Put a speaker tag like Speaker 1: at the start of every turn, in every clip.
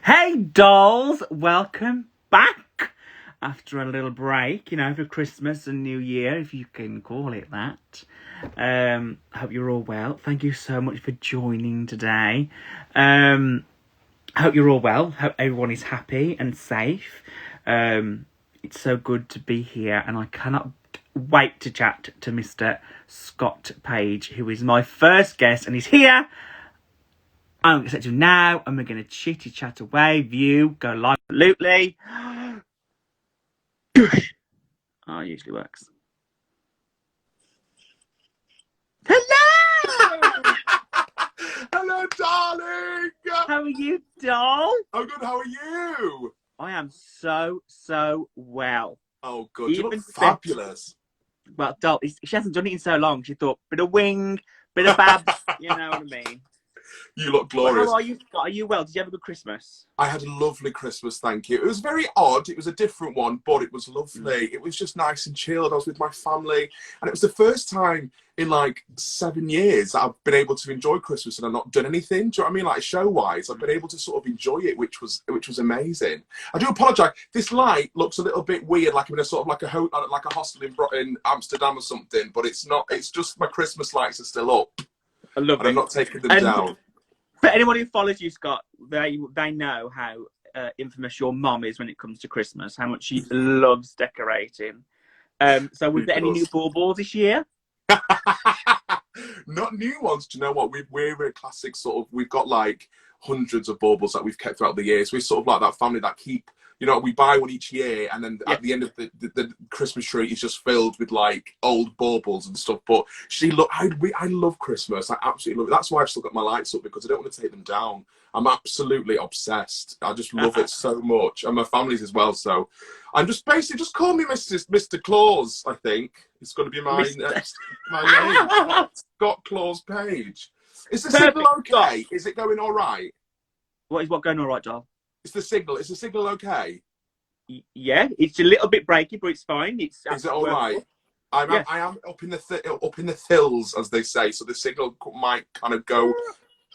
Speaker 1: Hey dolls, welcome back after a little break, for Christmas and New Year, if you can call it that. Hope you're all well. Thank you so much for joining today. Hope you're all well. Hope everyone is happy and safe. It's so good to be here, and I cannot wait to chat to Mr. Scott Paige, who is my first guest, and he's here. I'm going to set you now, and we're going to chitty chat away. View, go live. Absolutely. Oh, it usually works. Hello!
Speaker 2: Hello, darling!
Speaker 1: How are you, doll?
Speaker 2: I'm good, how are you?
Speaker 1: I am so well.
Speaker 2: Oh, good.
Speaker 1: Even
Speaker 2: You look fabulous.
Speaker 1: Well, doll, she hasn't done it in so long. She thought, bit of wing, bit of babs, you know what I mean?
Speaker 2: You look glorious.
Speaker 1: Well, how are you, Scott? Are you well? Did you have a good Christmas?
Speaker 2: I had a lovely Christmas, thank you. It was very odd. It was a different one, but it was lovely. It was just nice and chilled. I was with my family, and it was the first time in like 7 years that I've been able to enjoy Christmas and I've not done anything. Do you know what I mean? Like show-wise, I've been able to sort of enjoy it, which was amazing. I do apologise. This light looks a little bit weird, like I'm in a sort of like a hostel in Amsterdam or something, but it's not. It's just my Christmas lights are still up.
Speaker 1: I love it.
Speaker 2: I'm not taking them down.
Speaker 1: For anyone who follows you, Scott, they know how infamous your mum is when it comes to Christmas, how much she loves decorating. So was there any new baubles this year?
Speaker 2: Not new ones. Do you know what? We're a classic sort of, we've got like hundreds of baubles that we've kept throughout the years. We're sort of like that family that keep, we buy one each year, and then at the end of the Christmas tree is just filled with like old baubles and stuff. But I love Christmas. I absolutely love it. That's why I've still got my lights up, because I don't want to take them down. I'm absolutely obsessed. I just love it so much, and my family's as well. So I'm just basically just call me Mr. Claus. I think it's going to be my name, Scott Claus Paige. Is the signal okay? Is it going all right?
Speaker 1: What going all right, doll?
Speaker 2: Is the signal okay?
Speaker 1: Yeah, it's a little bit breaky, but it's fine. Is
Speaker 2: it all right? I am up in the hills, as they say, so the signal might kind of go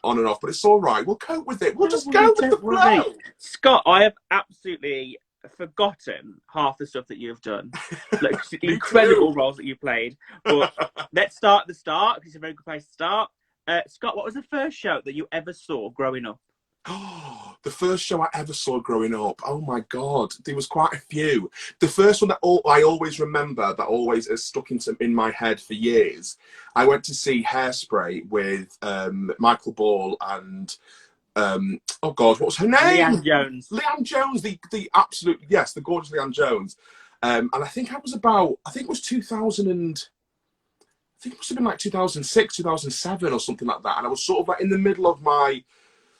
Speaker 2: on and off, but it's all right. We'll cope with it. We'll just go with the flow.
Speaker 1: Scott, I have absolutely forgotten half the stuff that you've done. Like, incredible roles that you've played. But let's start at the start, because it's a very good place to start. Scott, what was the first show that you ever saw growing up?
Speaker 2: Oh, the first show I ever saw growing up. Oh my God, there was quite a few. The first one that I always remember, that always has stuck in my head for years. I went to see Hairspray with Michael Ball and oh God, what was her name?
Speaker 1: Leanne Jones.
Speaker 2: Leanne Jones, the absolute, yes, the gorgeous Leanne Jones. And I think it was 2000 and. I think it must have been like 2006, 2007 or something like that. And I was sort of like in the middle of my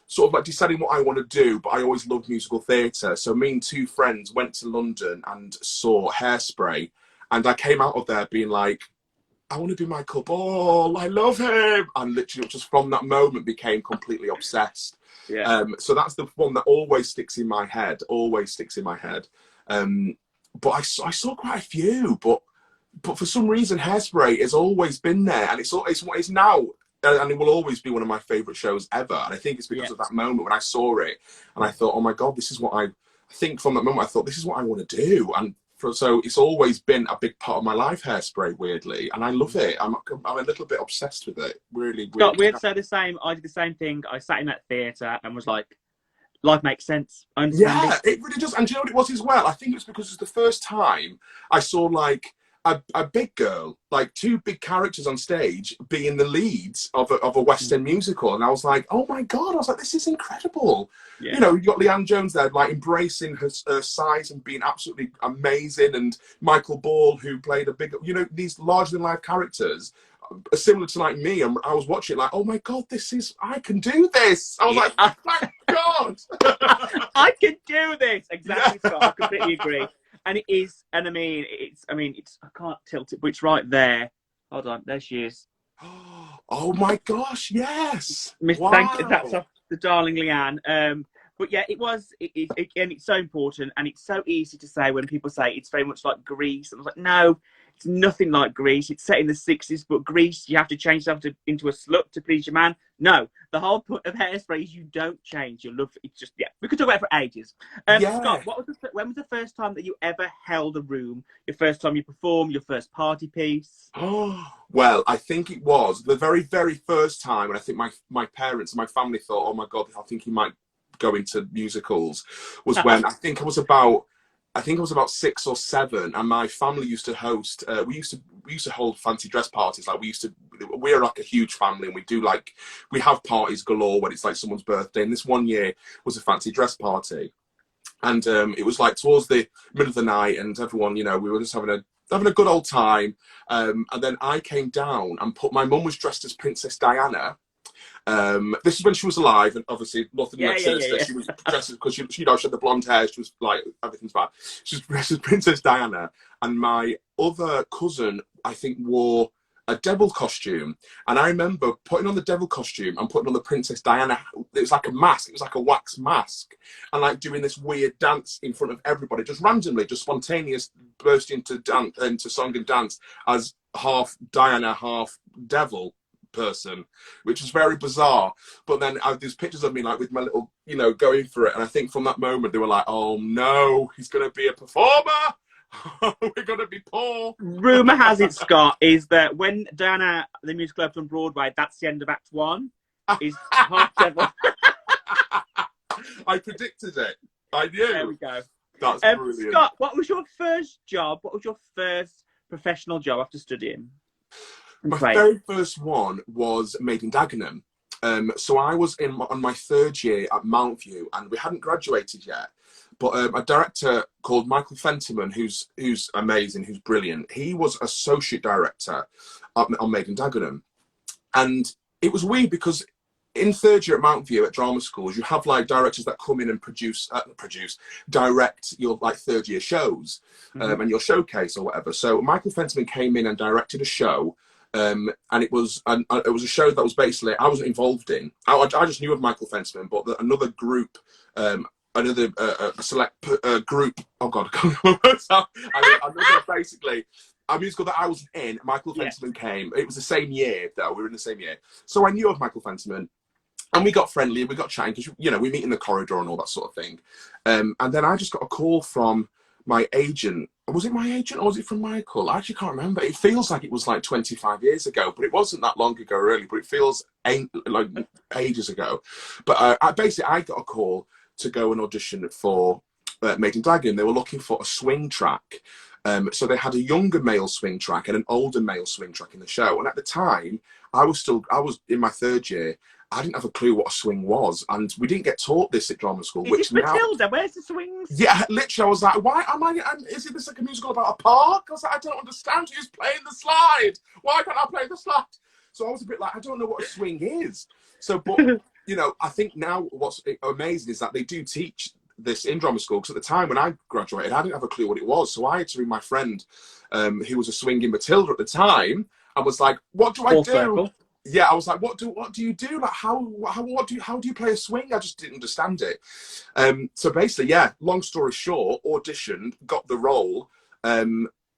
Speaker 2: sort of like deciding what I want to do, but I always loved musical theatre. So me and two friends went to London and saw Hairspray. And I came out of there being like, I want to be Michael Ball. I love him. And literally just from that moment became completely obsessed.
Speaker 1: Yeah.
Speaker 2: So that's the one that always sticks in my head, But I saw quite a few, but for some reason, Hairspray has always been there, and it's now, and it will always be one of my favourite shows ever. And I think it's because of that moment when I saw it, and I thought, oh my God, this is what I think. From that moment, I thought, this is what I want to do, and so it's always been a big part of my life, Hairspray, weirdly, and I love it. I'm a little bit obsessed with it, really.
Speaker 1: Scott, we'd say the same. I did the same thing. I sat in that theatre and was like, life makes sense. I understand
Speaker 2: it really does. And do you know what it was as well? I think it's because it's the first time I saw like a big girl, like two big characters on stage being the leads of a West End musical. And I was like, oh my God, I was like, this is incredible. Yeah. You've got Leanne Jones there, like embracing her size and being absolutely amazing. And Michael Ball, who played a big, these larger than life characters, similar to like me. And I was watching it like, oh my God, I can do this. I was like, oh my God.
Speaker 1: I can do this. Exactly, Scott. I completely agree. And it is, and I mean, it's, I can't tilt it, but it's right there. Hold on, there she is.
Speaker 2: Oh my gosh, yes.
Speaker 1: Wow. Thank you. That's the darling Leanne. But yeah, and it's so important, and it's so easy to say when people say it's very much like Grease. And I was like, no, It's nothing like Grease. It's set in the 60s, but Grease, you have to change yourself into a slut to please your man. No, the whole point of Hairspray is you don't change. Your love, it's just, yeah. We could talk about it for ages.
Speaker 2: Yeah.
Speaker 1: Scott, when was the first time that you ever held a room? Your first time you performed, your first party piece?
Speaker 2: Oh, well, I think it was the very, very first time, and I think my parents and my family thought, oh my God, I think he might go into musicals, was when I think I was about 6 or 7, and my family used to host. We used to hold fancy dress parties. Like we're like a huge family, and we have parties galore when it's like someone's birthday. And this one year was a fancy dress party, and it was like towards the middle of the night, and everyone, we were just having a good old time. And then I came down and my mum was dressed as Princess Diana. This is when she was alive, and obviously nothing sinister. She was dressed because she had the blonde hair. She was like, everything's fine. She was dressed as Princess Diana, and my other cousin, I think, wore a devil costume. And I remember putting on the devil costume and putting on the Princess Diana. It was like a mask. It was like a wax mask, and like doing this weird dance in front of everybody, just randomly, just spontaneous, bursting into song and dance as half Diana, half devil person, which was very bizarre. But then I have these pictures of me like with my little, going for it, and I think from that moment they were like, oh no, he's gonna be a performer. We're gonna be poor.
Speaker 1: Rumour has it, Scott, is that when Diana the musical opened on Broadway, that's the end of Act 1. Is half devil.
Speaker 2: I predicted it. I knew.
Speaker 1: There we go.
Speaker 2: That's brilliant.
Speaker 1: Scott, what was your first job? What was your first professional job after studying?
Speaker 2: My very first one was Made in Dagenham. So I was on my 3rd year at Mountview, and we hadn't graduated yet. But a director called Michael Fentiman, who's amazing, who's brilliant, he was associate director on Made in Dagenham. And it was weird because in 3rd year at Mountview at drama schools, you have like directors that come in and direct your like 3rd year shows and your showcase or whatever. So Michael Fentiman came in and directed a show. And it was a show that was basically I wasn't involved in. I just knew of Michael Fentiman, but another group, another select group. Oh God, another basically a musical that I was in. Michael Fentiman came. It was the same year though. We were in the same year, so I knew of Michael Fentiman. And we got friendly, we got chatting because we meet in the corridor and all that sort of thing. And then I just got a call from my agent. Was it my agent or was it from Michael? I actually can't remember. It feels like it was like 25 years ago, but it wasn't that long ago really, but it feels like ages ago. But I got a call to go and audition for Made in Dagenham. They were looking for a swing track. So they had a younger male swing track and an older male swing track in the show. And at the time, I was in my 3rd year. I didn't have a clue what a swing was, and we didn't get taught this at drama school.
Speaker 1: Is it Matilda? Where's the swings?
Speaker 2: Yeah, literally, I was like, why am I? Is this like a musical about a park? I was like, I don't understand. Who's playing the slide? Why can't I play the slide? So I was a bit like, I don't know what a swing is. So, but I think now what's amazing is that they do teach this in drama school. Because at the time when I graduated, I didn't have a clue what it was. So I had to ring my friend, who was a swinging Matilda at the time, and was like, what do I do?
Speaker 1: Circle.
Speaker 2: Yeah, I was like, what do you do? Like, how do you play a swing? I just didn't understand it. So basically, yeah, long story short, auditioned, got the role,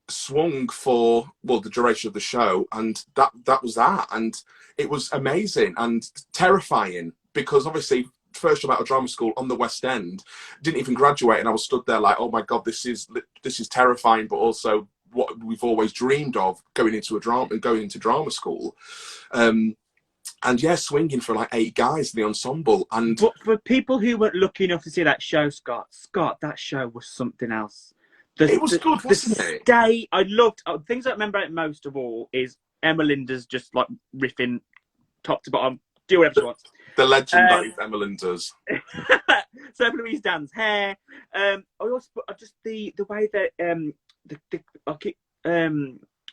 Speaker 2: swung for the duration of the show, and that was that. And it was amazing and terrifying because obviously first job out of drama school on the West End, didn't even graduate, and I was stood there like, oh my God, this is terrifying, but also what we've always dreamed of going into drama school. And yeah, swinging for like 8 guys in the ensemble. And
Speaker 1: but for people who weren't lucky enough to see that show, Scott, that show was something else.
Speaker 2: It was good, wasn't it?
Speaker 1: I loved things I remember it most of all is Emma Linda's just like riffing top to bottom, do whatever she wants.
Speaker 2: The legend that is Emma Linda's.
Speaker 1: So Louise Dan's hair. I also just the way that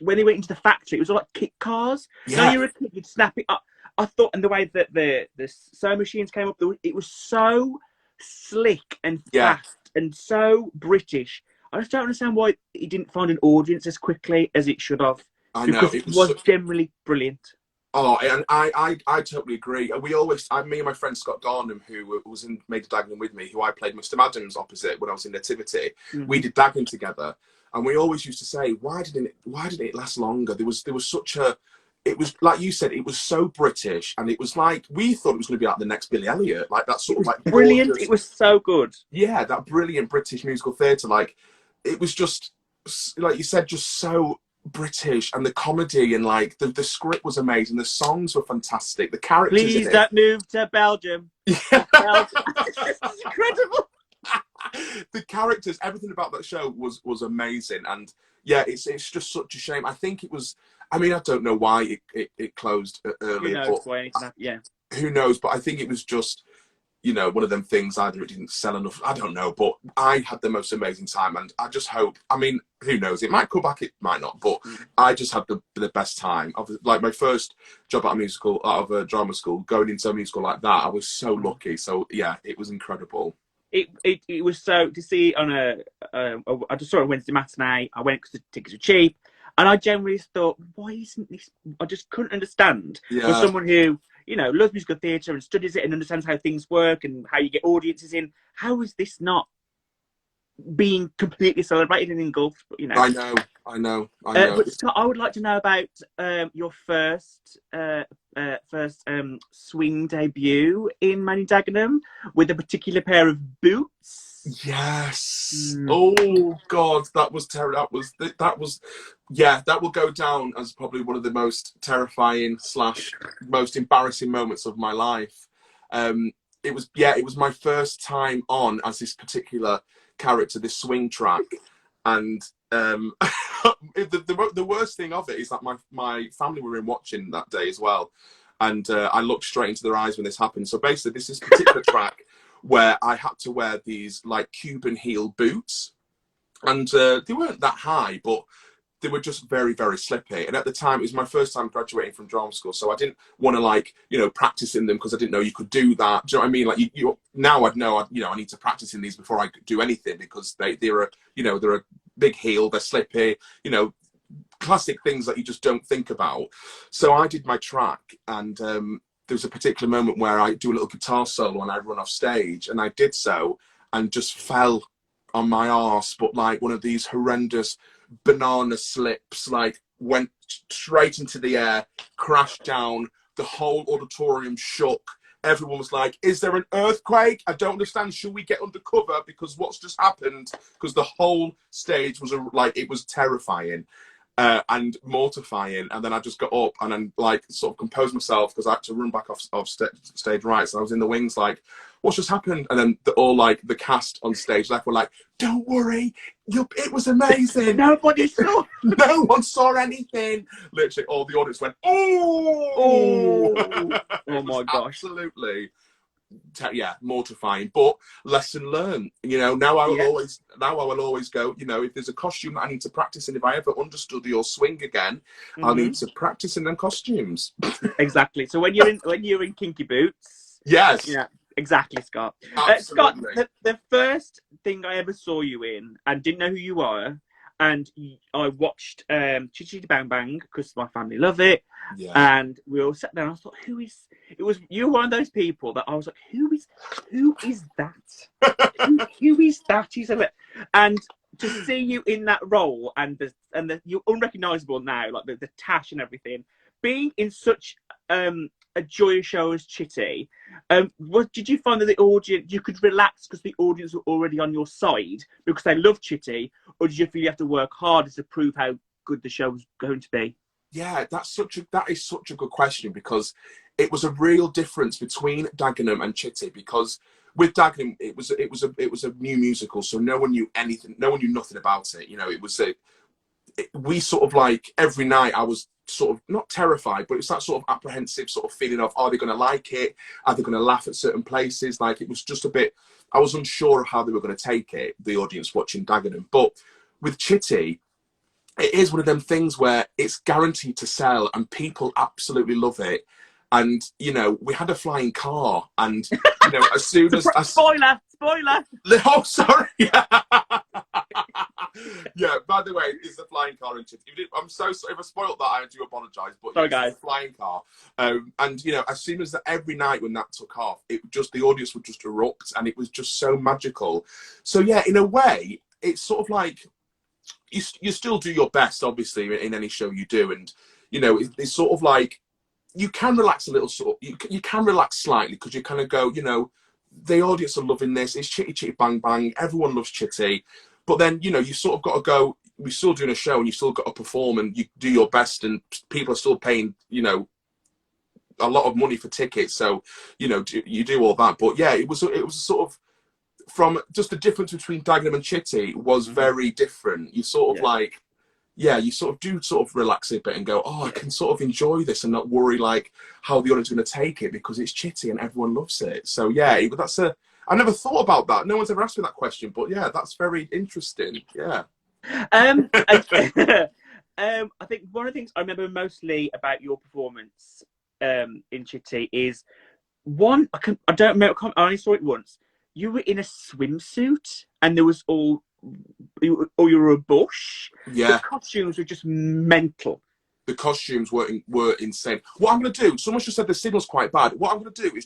Speaker 1: when they went into the factory, it was all like kick cars.
Speaker 2: Yeah.
Speaker 1: So you're a kid, you'd snap it up. I thought, and the way that the sewing machines came up, it was so slick and fast and so British. I just don't understand why it didn't find an audience as quickly as it should have.
Speaker 2: I know.
Speaker 1: Because it was generally brilliant.
Speaker 2: Oh, and I totally agree. We always, me and my friend Scott Garnham, who was in Made in Dagenham with me, who I played Mr. Madden's opposite when I was in Nativity, we did Dagenham together. And we always used to say, why didn't it last longer? There was such a, it was like you said, it was so British, and it was like we thought it was going to be like the next Billy Elliot, like that sort of like
Speaker 1: brilliant.
Speaker 2: gorgeous,
Speaker 1: It was so good.
Speaker 2: yeah, that brilliant British musical theatre. Like it was just like you said, just so British, and the comedy and like the script was amazing. The songs were fantastic. The characters.
Speaker 1: Please don't move to Belgium.
Speaker 2: Yeah.
Speaker 1: Belgium. It's incredible.
Speaker 2: The characters, everything about that show was amazing, and yeah, it's just such a shame. I think it was. I mean, I don't know why it closed early.
Speaker 1: Who knows why anything happened? Yeah.
Speaker 2: Who knows? But I think it was just, you know, one of them things. Either it didn't sell enough. I don't know. But I had the most amazing time, and I just hope. I mean, who knows? It might come back. It might not. But I just had the best time. Like my first job at a musical, out of a drama school, going into a musical like that, I was so lucky. So yeah, it was incredible.
Speaker 1: It was so to see on I just saw it Wednesday matinee. I went because the tickets were cheap, and I generally thought, why isn't this? I just couldn't understand for someone who, you know, loves musical theatre and studies it and understands how things work and how you get audiences in. How is this not being completely celebrated and engulfed? You know,
Speaker 2: I know.
Speaker 1: But Scott, I would like to know about your first swing debut in Manny Dagenham with a particular pair of boots.
Speaker 2: Yes. Oh God, that was terrible. That was yeah, that will go down as probably one of the most terrifying / most embarrassing moments of my life. It was my first time on as this particular character, this swing track, and the worst thing of it is that my family were in watching that day as well, and I looked straight into their eyes when this happened. So basically, this is a particular track where I had to wear these like Cuban heel boots, and they weren't that high, but they were just very, very slippy. And at the time, it was my first time graduating from drama school, so I didn't want to, like, you know, practice in them because I didn't know you could do that. Do you know what I mean? Like, now I'd know, I need to practice in these before I could do anything, because they're a big heel, they're slippy, you know, classic things that you just don't think about. So I did my track, and there was a particular moment where I do a little guitar solo and I run off stage, and I did so and just fell on my arse, but like one of these horrendous banana slips, like went straight into the air, crashed down, the whole auditorium shook. Everyone was like, is there an earthquake? I don't understand. Should we get under cover? Because what's just happened? Because the whole stage was it was terrifying and mortifying. And then I just got up and then like sort of composed myself, because I had to run back off stage right. So I was in the wings like, what's just happened? And then all like the cast on stage left were like, don't worry, it was amazing.
Speaker 1: Nobody saw.
Speaker 2: No one saw anything. Literally, all the audience went, oh,
Speaker 1: oh my gosh,
Speaker 2: absolutely, mortifying. But lesson learned. You know, now I will always go. You know, if there's a costume that I need to practice in, if I ever understudy or swing again, I'll need to practice in them costumes.
Speaker 1: Exactly. So when you're in kinky boots,
Speaker 2: yes,
Speaker 1: yeah. Exactly, Scott. Scott, the first thing I ever saw you in, and didn't know who you were, and I watched ChiChi Bang Bang because my family love it, and we all sat down. I thought, it was you were one of those people that I was like, who is that? who is that? And to see you in that role, and you're unrecognisable now, like the tash and everything, being in such a joyous show as ChiChi, did you find that the audience, you could relax because the audience were already on your side because they love ChiChi, or did you feel you have to work harder to prove how good the show was going to be?
Speaker 2: Yeah, that is such a good question, because it was a real difference between Dagenham and ChiChi, because with Dagenham it was a new musical, so no one knew anything, no one knew nothing about it. You know, we sort of like every night I was sort of not terrified, but it's that sort of apprehensive sort of feeling of, are they going to like it? Are they going to laugh at certain places? Like, it was just a bit, I was unsure of how they were going to take it, the audience watching Dagenham. But with ChiChi, it is one of them things where it's guaranteed to sell and people absolutely love it. And, you know, we had a flying car, and, you know, as soon as...
Speaker 1: Spoiler!
Speaker 2: Oh, sorry! Yeah, by the way, it's the flying car in ChiChi. I'm so sorry if I spoiled that. I do apologise, but
Speaker 1: sorry, guys.
Speaker 2: It's the flying car. And, you know, as soon as every night when that took off, the audience would just erupt, and it was just so magical. So, yeah, in a way, it's sort of like... you still do your best, obviously, in any show you do, and you know, it's sort of like you can relax a little, you can relax slightly because you kind of go, you know, the audience are loving this. It's Chitty Chitty Bang Bang. Everyone loves Chitty, but then you know, you sort of got to go. We're still doing a show, and you still got to perform, and you do your best, and people are still paying, you know, a lot of money for tickets. So, you know, you do all that. But yeah, it was sort of from just the difference between Dagenham and Chitty was very different. You sort of like, yeah, you sort of do sort of relax a bit and go, oh, I can sort of enjoy this and not worry like how the audience is going to take it because it's Chitty and everyone loves it. So yeah, I never thought about that. No one's ever asked me that question, but yeah, that's very interesting. Yeah.
Speaker 1: I think one of the things I remember mostly about your performance in Chitty is one. I don't remember. I only saw it once. You were in a swimsuit, and there was you were a bush.
Speaker 2: Yeah.
Speaker 1: The costumes were just mental.
Speaker 2: The costumes were insane. What I'm going to do? Someone just said the signal's quite bad. What I'm going to do is.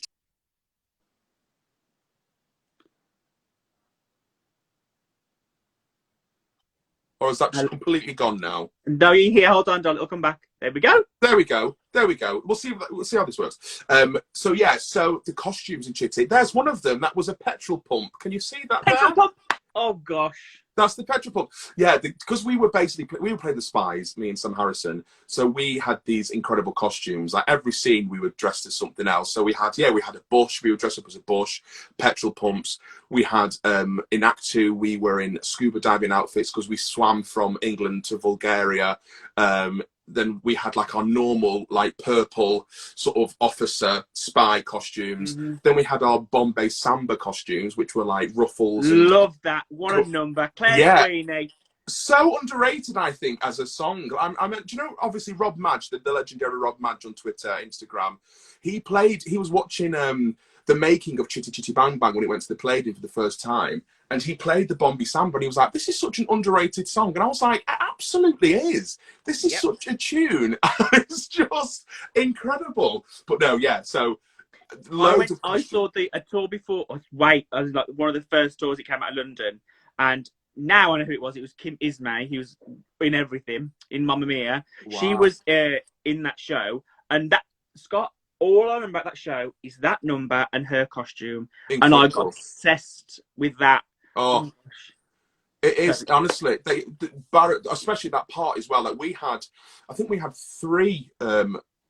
Speaker 2: Or is that just completely gone now?
Speaker 1: No, you're here. Hold on, darling. It'll come back. There we go.
Speaker 2: There we go. There we go. We'll see how this works. So yeah, so the costumes in Chitty. There's one of them that was a petrol pump. Can you see that?
Speaker 1: Petrol pump. Oh gosh.
Speaker 2: That's the petrol pump. Yeah, because we were playing the spies, me and Sam Harrison. So we had these incredible costumes. Like every scene, we were dressed as something else. So we had a bush. We were dressed up as a bush. Petrol pumps. We had in Act 2, we were in scuba diving outfits because we swam from England to Bulgaria. Then we had like our normal like purple sort of officer spy costumes. Then we had our Bombay Samba costumes, which were like ruffles.
Speaker 1: Love that. What a number. Claire Sweeney.
Speaker 2: So underrated, I think, as a song. I mean, do you know, obviously Rob Madge, the legendary Rob Madge on Twitter, Instagram, he was watching the making of Chitty Chitty Bang Bang when it went to the Palladium for the first time. And he played the Bombay Samba and he was like, this is such an underrated song. And I was like, it absolutely is. This is such a tune. It's just incredible. But no, yeah, so
Speaker 1: I saw a tour before. I was like one of the first tours it came out of London. And now I know who it was. It was Kim Ismay. He was in everything, in Mamma Mia. Wow. She was in that show. And that, Scott, all I remember about that show is that number and her costume. Incredible. And I got obsessed with that.
Speaker 2: Oh, it is, honestly. Especially that part as well. Like I think we had 3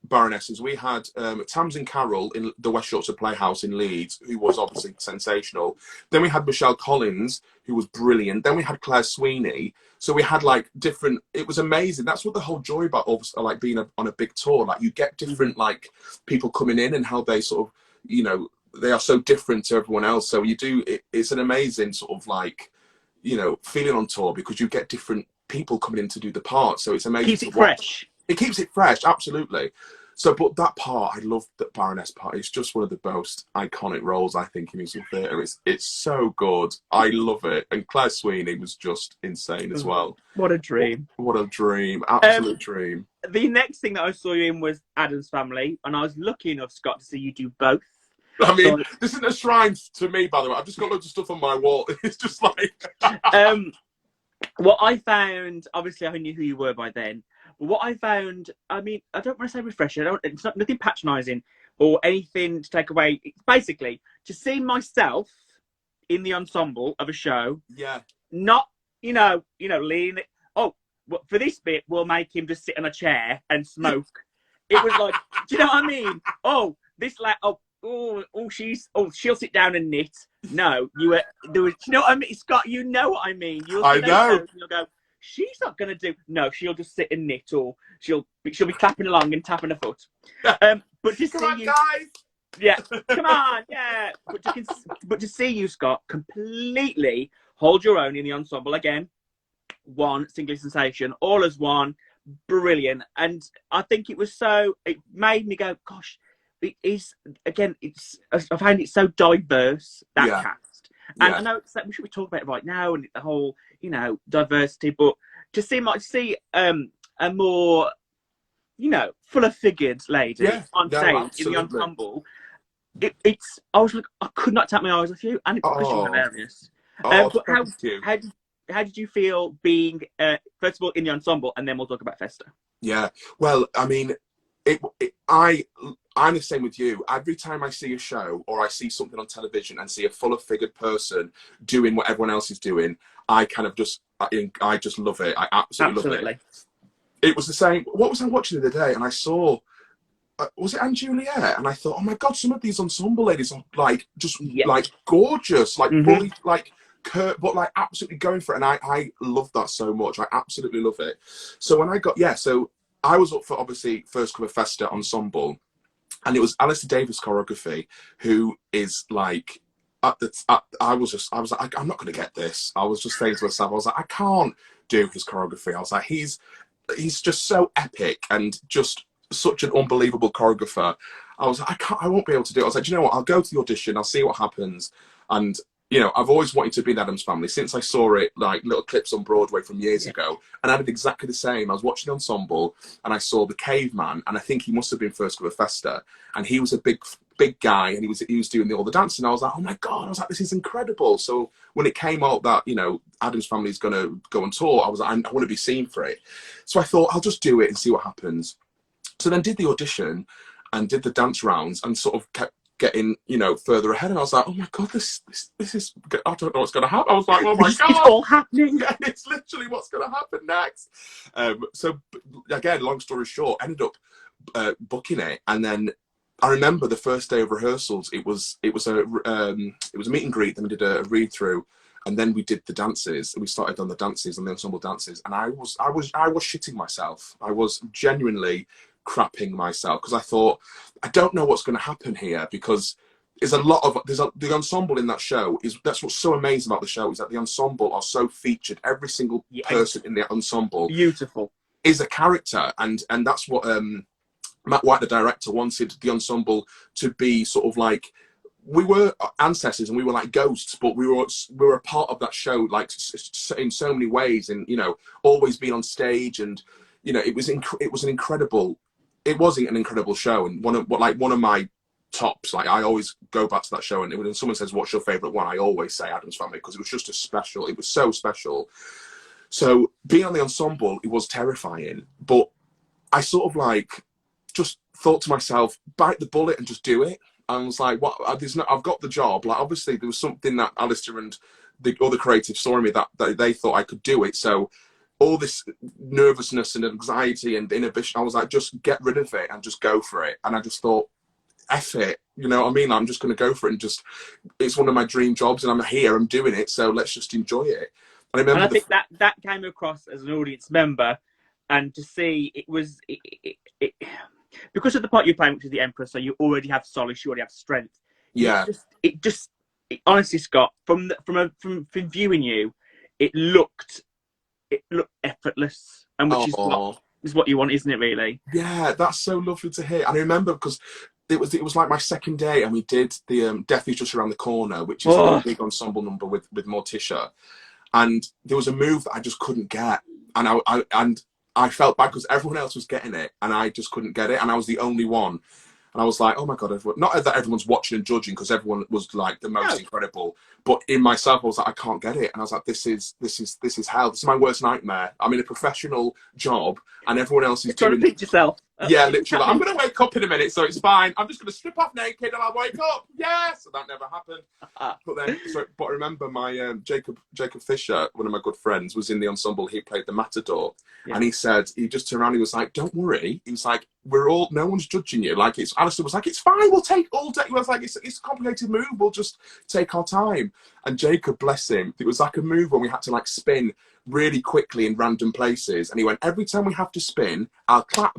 Speaker 2: Baronesses. We had Tamsin Carroll in the West Yorkshire Playhouse in Leeds, who was obviously sensational. Then we had Michelle Collins, who was brilliant. Then we had Claire Sweeney. So we had like different. It was amazing. That's what the whole joy about like being on a big tour. Like you get different like people coming in and how they sort of, you know, they are so different to everyone else. So it's an amazing sort of like, you know, feeling on tour because you get different people coming in to do the part. So it's amazing.
Speaker 1: Keeps it fresh.
Speaker 2: It keeps it fresh, absolutely. So, but that part, I love that Baroness part. It's just one of the most iconic roles, I think, in musical theatre. It's so good. I love it. And Claire Sweeney was just insane as well.
Speaker 1: What a dream.
Speaker 2: What a dream. Absolute dream.
Speaker 1: The next thing that I saw you in was Addams Family, and I was lucky enough, Scott, to see you do both.
Speaker 2: I mean, this isn't a shrine to me, by the way. I've just got loads of stuff on my wall. It's just like...
Speaker 1: What I found, obviously I knew who you were by then, but what I found, I mean, I don't want to say refreshing, it's not nothing patronising or anything to take away. It's basically to see myself in the ensemble of a show.
Speaker 2: Yeah.
Speaker 1: Not, lean. Oh, well, for this bit, we'll make him just sit on a chair and smoke. It was like, do you know what I mean? Oh, this like, she'll sit down and knit. No, do you know what I mean? Scott, you know what I mean.
Speaker 2: I know.
Speaker 1: You'll go, she's not going to do... No, she'll just sit and knit, or she'll be clapping along and tapping her foot. But to
Speaker 2: come on,
Speaker 1: you,
Speaker 2: guys!
Speaker 1: Yeah, come on, yeah. But to see you, Scott, completely hold your own in the ensemble again. One, single sensation, all as one, brilliant. And I think it made me go, gosh, it is, again, I find it so diverse, that cast. And I know we should be talking about it right now and the whole, diversity, but to see a more, fuller figured lady on stage in the ensemble, I was like, I could not take my eyes off you, and it was hilarious.
Speaker 2: Oh,
Speaker 1: but
Speaker 2: thank you.
Speaker 1: did you feel being first of all in the ensemble, and then we'll talk about Festa?
Speaker 2: Yeah, well, I mean, I'm the same with you. Every time I see a show or I see something on television and see a fuller figured person doing what everyone else is doing, I kind of just, I just love it. I absolutely love it. It was the same. What was I watching the other day? And I saw, was it Anne Juliet? And I thought, oh my God, some of these ensemble ladies are like, just like gorgeous, like bully, like curt, but like absolutely going for it. And I love that so much. I absolutely love it. So when I got, so I was up for obviously First Cover Festa ensemble, and it was Alistair Davis choreography, who is like, I was like, I'm not going to get this. I was just saying to myself, I was like, I can't do his choreography. I was like, he's just so epic and just such an unbelievable choreographer. I was like, I won't be able to do it. I was like, you know what? I'll go to the audition. I'll see what happens. And you know, I've always wanted to be in Addams Family since I saw it, like little clips on Broadway from years ago. And I did exactly the same. I was watching the ensemble and I saw the caveman, and I think he must have been First Cover Festa. And he was a big guy, and he was doing all the dancing. I was like, oh my God, I was like, this is incredible. So when it came out that, you know, Addams Family is going to go on tour, I was like, I want to be seen for it. So I thought, I'll just do it and see what happens. So then did the audition and did the dance rounds and sort of kept getting, you know, further ahead. And I was like, oh my God, this is, I don't know what's going to happen. I was like, oh my God.
Speaker 1: It's all happening.
Speaker 2: Yeah, it's literally what's going to happen next. So again, long story short, ended up booking it. And then I remember the first day of rehearsals, it was a meet and greet. Then we did a read through, and then we did the dances. We started on the dances and the ensemble dances. And I was shitting myself. I was genuinely crapping myself, because I thought, I don't know what's going to happen here, because there's a lot of the ensemble in that show that's what's so amazing about the show, is that the ensemble are so featured. Every single person in the ensemble is a character, and that's what Matt White, the director, wanted the ensemble to be. Sort of like, we were ancestors and we were like ghosts, but we were a part of that show, like in so many ways, and you know, always being on stage. And you know, it was an incredible show, and one of my tops. Like, I always go back to that show, and when someone says what's your favorite one, I always say Addams Family, because it was just it was so special. So being on the ensemble, it was terrifying, but I sort of like just thought to myself, bite the bullet and just do it. I was like, what? I've got the job. Like, obviously there was something that Alistair and the other creatives saw in me that they thought I could do it. So all this nervousness and anxiety and inhibition, I was like, just get rid of it and just go for it. And I just thought, F it, you know what I mean? I'm just going to go for it, and just, it's one of my dream jobs, and I'm here, I'm doing it, so let's just enjoy it. And I think that came across as an audience member, and to see it was because of the part you're playing, which is the Emperor, so you already have solace, you already have strength. Yeah.
Speaker 1: It honestly, Scott, from viewing you, it looked effortless, and which is what you want, isn't it? Really? Yeah,
Speaker 2: that's so lovely to hear. And I remember, because it was like my second day, and we did the Death is Just Around the Corner, which is a big ensemble number with Morticia, and there was a move that I just couldn't get, and I felt bad because everyone else was getting it and I just couldn't get it, and I was the only one. And I was like, oh my God, not that everyone's watching and judging, because everyone was like the most incredible. But in myself, I was like, I can't get it. And I was like, this is hell. This is my worst nightmare. I'm in a professional job and everyone else is
Speaker 1: trying to pinch yourself.
Speaker 2: Yeah, literally. I'm going to wake up in a minute, so it's fine. I'm just going to strip off naked and I'll wake up. Yes! So that never happened. But I remember my Jacob Fisher, one of my good friends, was in the ensemble. He played the Matador. Yeah. And he just turned around, he was like, don't worry. He was like, no one's judging you. Like, Alistair was like, it's fine, we'll take all day. He was like, it's a complicated move, we'll just take our time. And Jacob, bless him, it was like a move when we had to like spin really quickly in random places. And he went, every time we have to spin, I'll clap.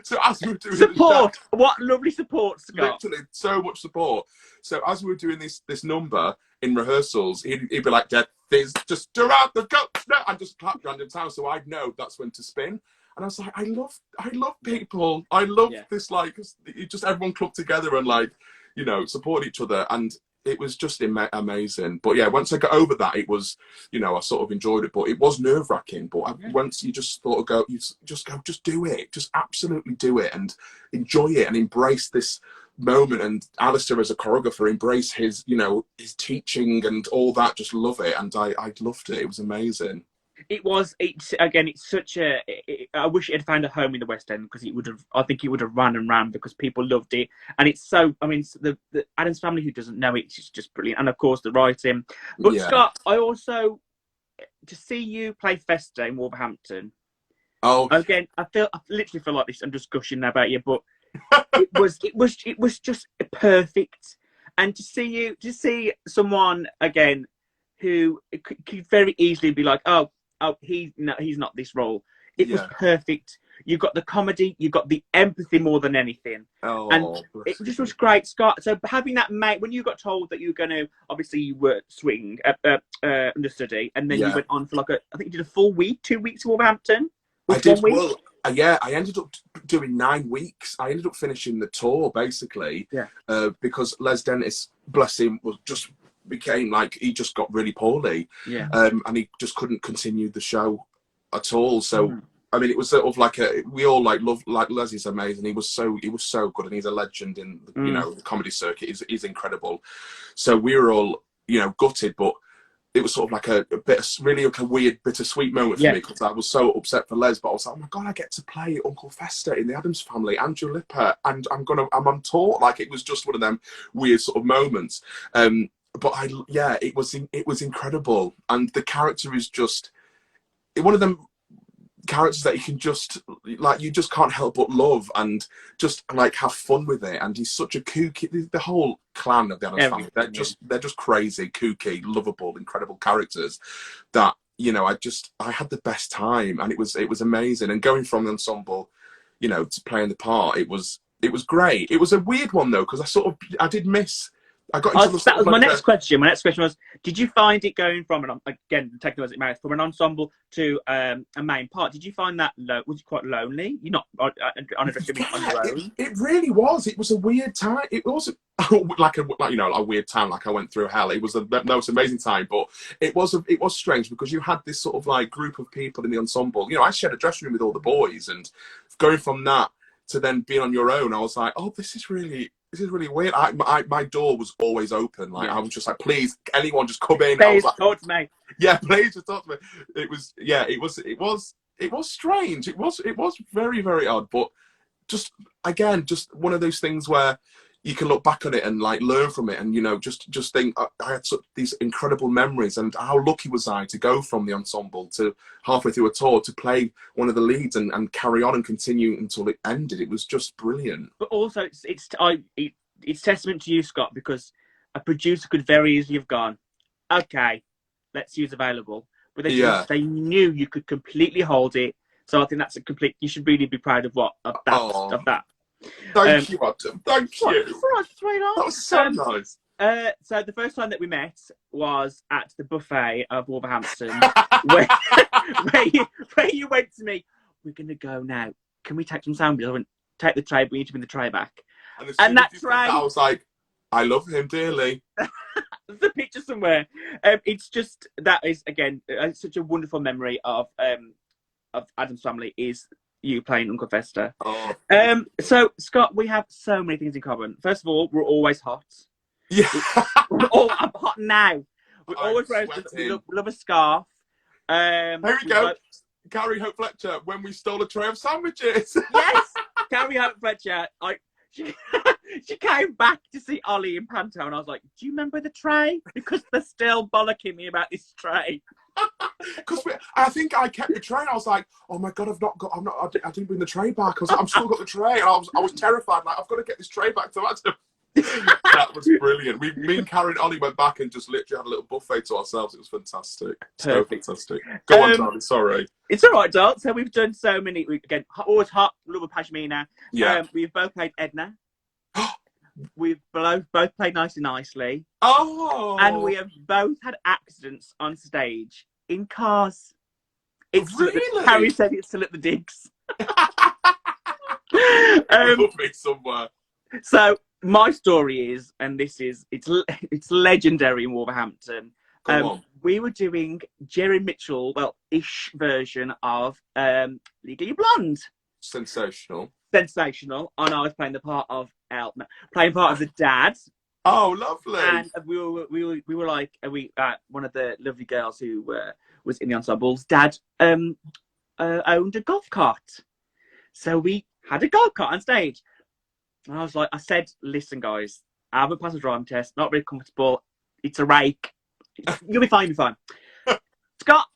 Speaker 2: So as we were doing
Speaker 1: support, what lovely support, Scott.
Speaker 2: Literally, so much support. So as we were doing this number in rehearsals, he'd be like, Death is just around the go, and just clap random times, so I'd know that's when to spin. And I was like, I love people. I love this, like, just everyone clubbed together and like, you know, support each other. And it was just amazing. But yeah, once I got over that, it was, you know, I sort of enjoyed it, but it was nerve wracking. But once you just thought of just do it, just absolutely do it and enjoy it and embrace this moment, and Alistair as a choreographer embraced his, you know, his teaching and all that. Just love it, and I loved it. It was amazing.
Speaker 1: It's again. It's such a. I wish it had found a home in the West End, because it would have. I think it would have run and ran, because people loved it, and it's so. I mean, the Addams Family, who doesn't know it, it's just brilliant, and of course the writing. But
Speaker 2: Yeah.
Speaker 1: Scott, I also, to see you play Festa in Wolverhampton.
Speaker 2: Oh,
Speaker 1: Again, I literally feel like this. I'm just gushing about you, but it was just perfect. And to see someone again who could very easily be like, oh, he's not this role. It was perfect. You got the comedy, you got the empathy more than anything, and it just was great, Scott. So having that mate, when you got told that you were going to, obviously you were swing understudy, and then you went on for like I think you did a full week, 2 weeks in Wolverhampton.
Speaker 2: I did. Well, I ended up doing 9 weeks. I ended up finishing the tour basically, because Les Dennis, bless him, became like, he just got really poorly, and he just couldn't continue the show at all. So I mean, it was sort of like we all love, like, Leslie's amazing. He was so good, and he's a legend in you know, the comedy circuit. He's incredible. So we were all, you know, gutted, but it was sort of like a bit of, really like a weird bittersweet moment for me, because I was so upset for Les, but I was like, oh my God, I get to play Uncle Fester in the Addams Family, Andrew Lipper, and I'm on tour. Like, it was just one of them weird sort of moments. But it was incredible, and the character is just one of them characters that you can just, like, you just can't help but love and just like have fun with it. And he's such a kooky, the whole clan of the Addams Family, they're just crazy, kooky, lovable, incredible characters that, you know, I had the best time, and it was amazing. And going from the ensemble, you know, to playing the part, it was great. It was a weird one though, because I did miss. I got into
Speaker 1: that was my next question. My next question was, did you find it going from taking as it may, from an ensemble to a main part? Did you find that was it quite lonely? You're not on your own.
Speaker 2: It really was. It was a weird time. It wasn't like a weird time. Like I went through hell. It was the most amazing time, but it was strange, because you had this sort of like group of people in the ensemble. You know, I shared a dressing room with all the boys, and going from that to then being on your own, I was like, oh, this is really weird. My door was always open. Like, I was just like, please, anyone just come in.
Speaker 1: Please
Speaker 2: talk to me. Yeah, please just talk to me. It was strange. It was very, very odd. But just one of those things where you can look back on it and like learn from it, and, you know, just think, I had these incredible memories, and how lucky was I to go from the ensemble to halfway through a tour to play one of the leads and carry on and continue until it ended. It was just brilliant.
Speaker 1: But also, it's testament to you, Scott, because a producer could very easily have gone, okay, let's use available, but they knew you could completely hold it. So I think that's you should really be proud of that.
Speaker 2: Thank you, Adam. Thank you.
Speaker 1: That
Speaker 2: was so nice.
Speaker 1: So the first time that we met was at the buffet of Wolverhampton, where you went to me, we're going to go now. Can we take some sandwiches? I went, take the tray, but we need to bring the tray back. And that tray,
Speaker 2: I was like, I love him dearly.
Speaker 1: There's a picture somewhere. It's just, that is, again, such a wonderful memory of Addams Family, is you playing Uncle Fester. So Scott, we have so many things in common. First of all, we're always hot.
Speaker 2: Yeah.
Speaker 1: I'm hot now. We always love a scarf.
Speaker 2: Here we go. Carrie Hope Fletcher, when we stole a tray of sandwiches.
Speaker 1: Yes, Carrie Hope Fletcher. She came back to see Ollie in Panto, and I was like, do you remember the tray? Because they're still bollocking me about this tray.
Speaker 2: Because I think I kept the tray, and I was like, oh my God, I didn't bring the tray back. I was like, I've still got the tray. And I was terrified, like, I've got to get this tray back to Adam. That was brilliant. Me and Karen and Ollie went back and just literally had a little buffet to ourselves. It was fantastic.
Speaker 1: Perfect.
Speaker 2: So fantastic. Go on, darling. Sorry.
Speaker 1: It's all right, doll. So we've done so many. Again, always hot. Love a Pashmina.
Speaker 2: Yeah.
Speaker 1: We've both played Edna. We've both played Nicely Nicely.
Speaker 2: Oh.
Speaker 1: And we have both had accidents on stage in cars. It's
Speaker 2: really?
Speaker 1: Harry said it's still at the digs.
Speaker 2: Put me somewhere.
Speaker 1: So my story is, and it's legendary in Wolverhampton. We were doing Jerry Mitchell, ish version of Legally Blonde.
Speaker 2: Sensational.
Speaker 1: And I was playing the part of elf, no, playing part of the dad.
Speaker 2: Oh, lovely.
Speaker 1: And we were like, one of the lovely girls who was in the ensemble's dad owned a golf cart. So we had a golf cart on stage. And I said, listen, guys, I haven't passed the driving test, not very comfortable. It's a rake. You'll be fine, Scott,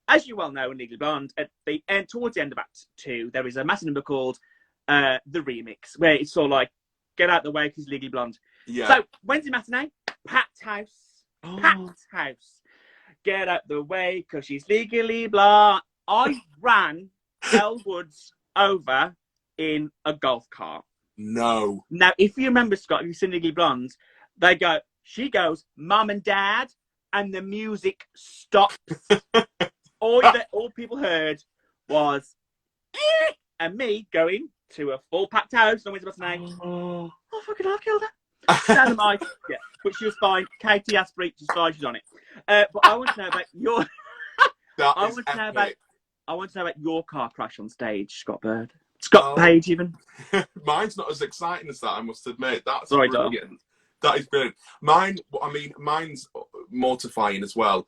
Speaker 1: as you well know in Legally Blonde, at the end, towards the end of Act 2, there is a massive number called The Remix, where it's sort of like, get out the way because Legally Blonde.
Speaker 2: Yeah.
Speaker 1: So, Wednesday matinee, packed house. Packed house. Get out the way because she's legally blonde. I ran Elle Woods over in a golf cart.
Speaker 2: No.
Speaker 1: Now, if you remember, Scott, if you've seen Legally Blonde, she goes, Mum and Dad, and the music stops. all people heard was, and me going to a full packed house on Wednesday matinee. Oh, fucking hell, I killed her. Dynamite. Yeah, but she was fine. Katie Asprey, she's fine, she's on it. But I want to know about your. I want to know about your car crash on stage, Scott Bird. Scott Paige, even.
Speaker 2: Mine's not as exciting as that, I must admit. That's
Speaker 1: Sorry,
Speaker 2: brilliant.
Speaker 1: Dom.
Speaker 2: That is brilliant. Mine's mortifying as well.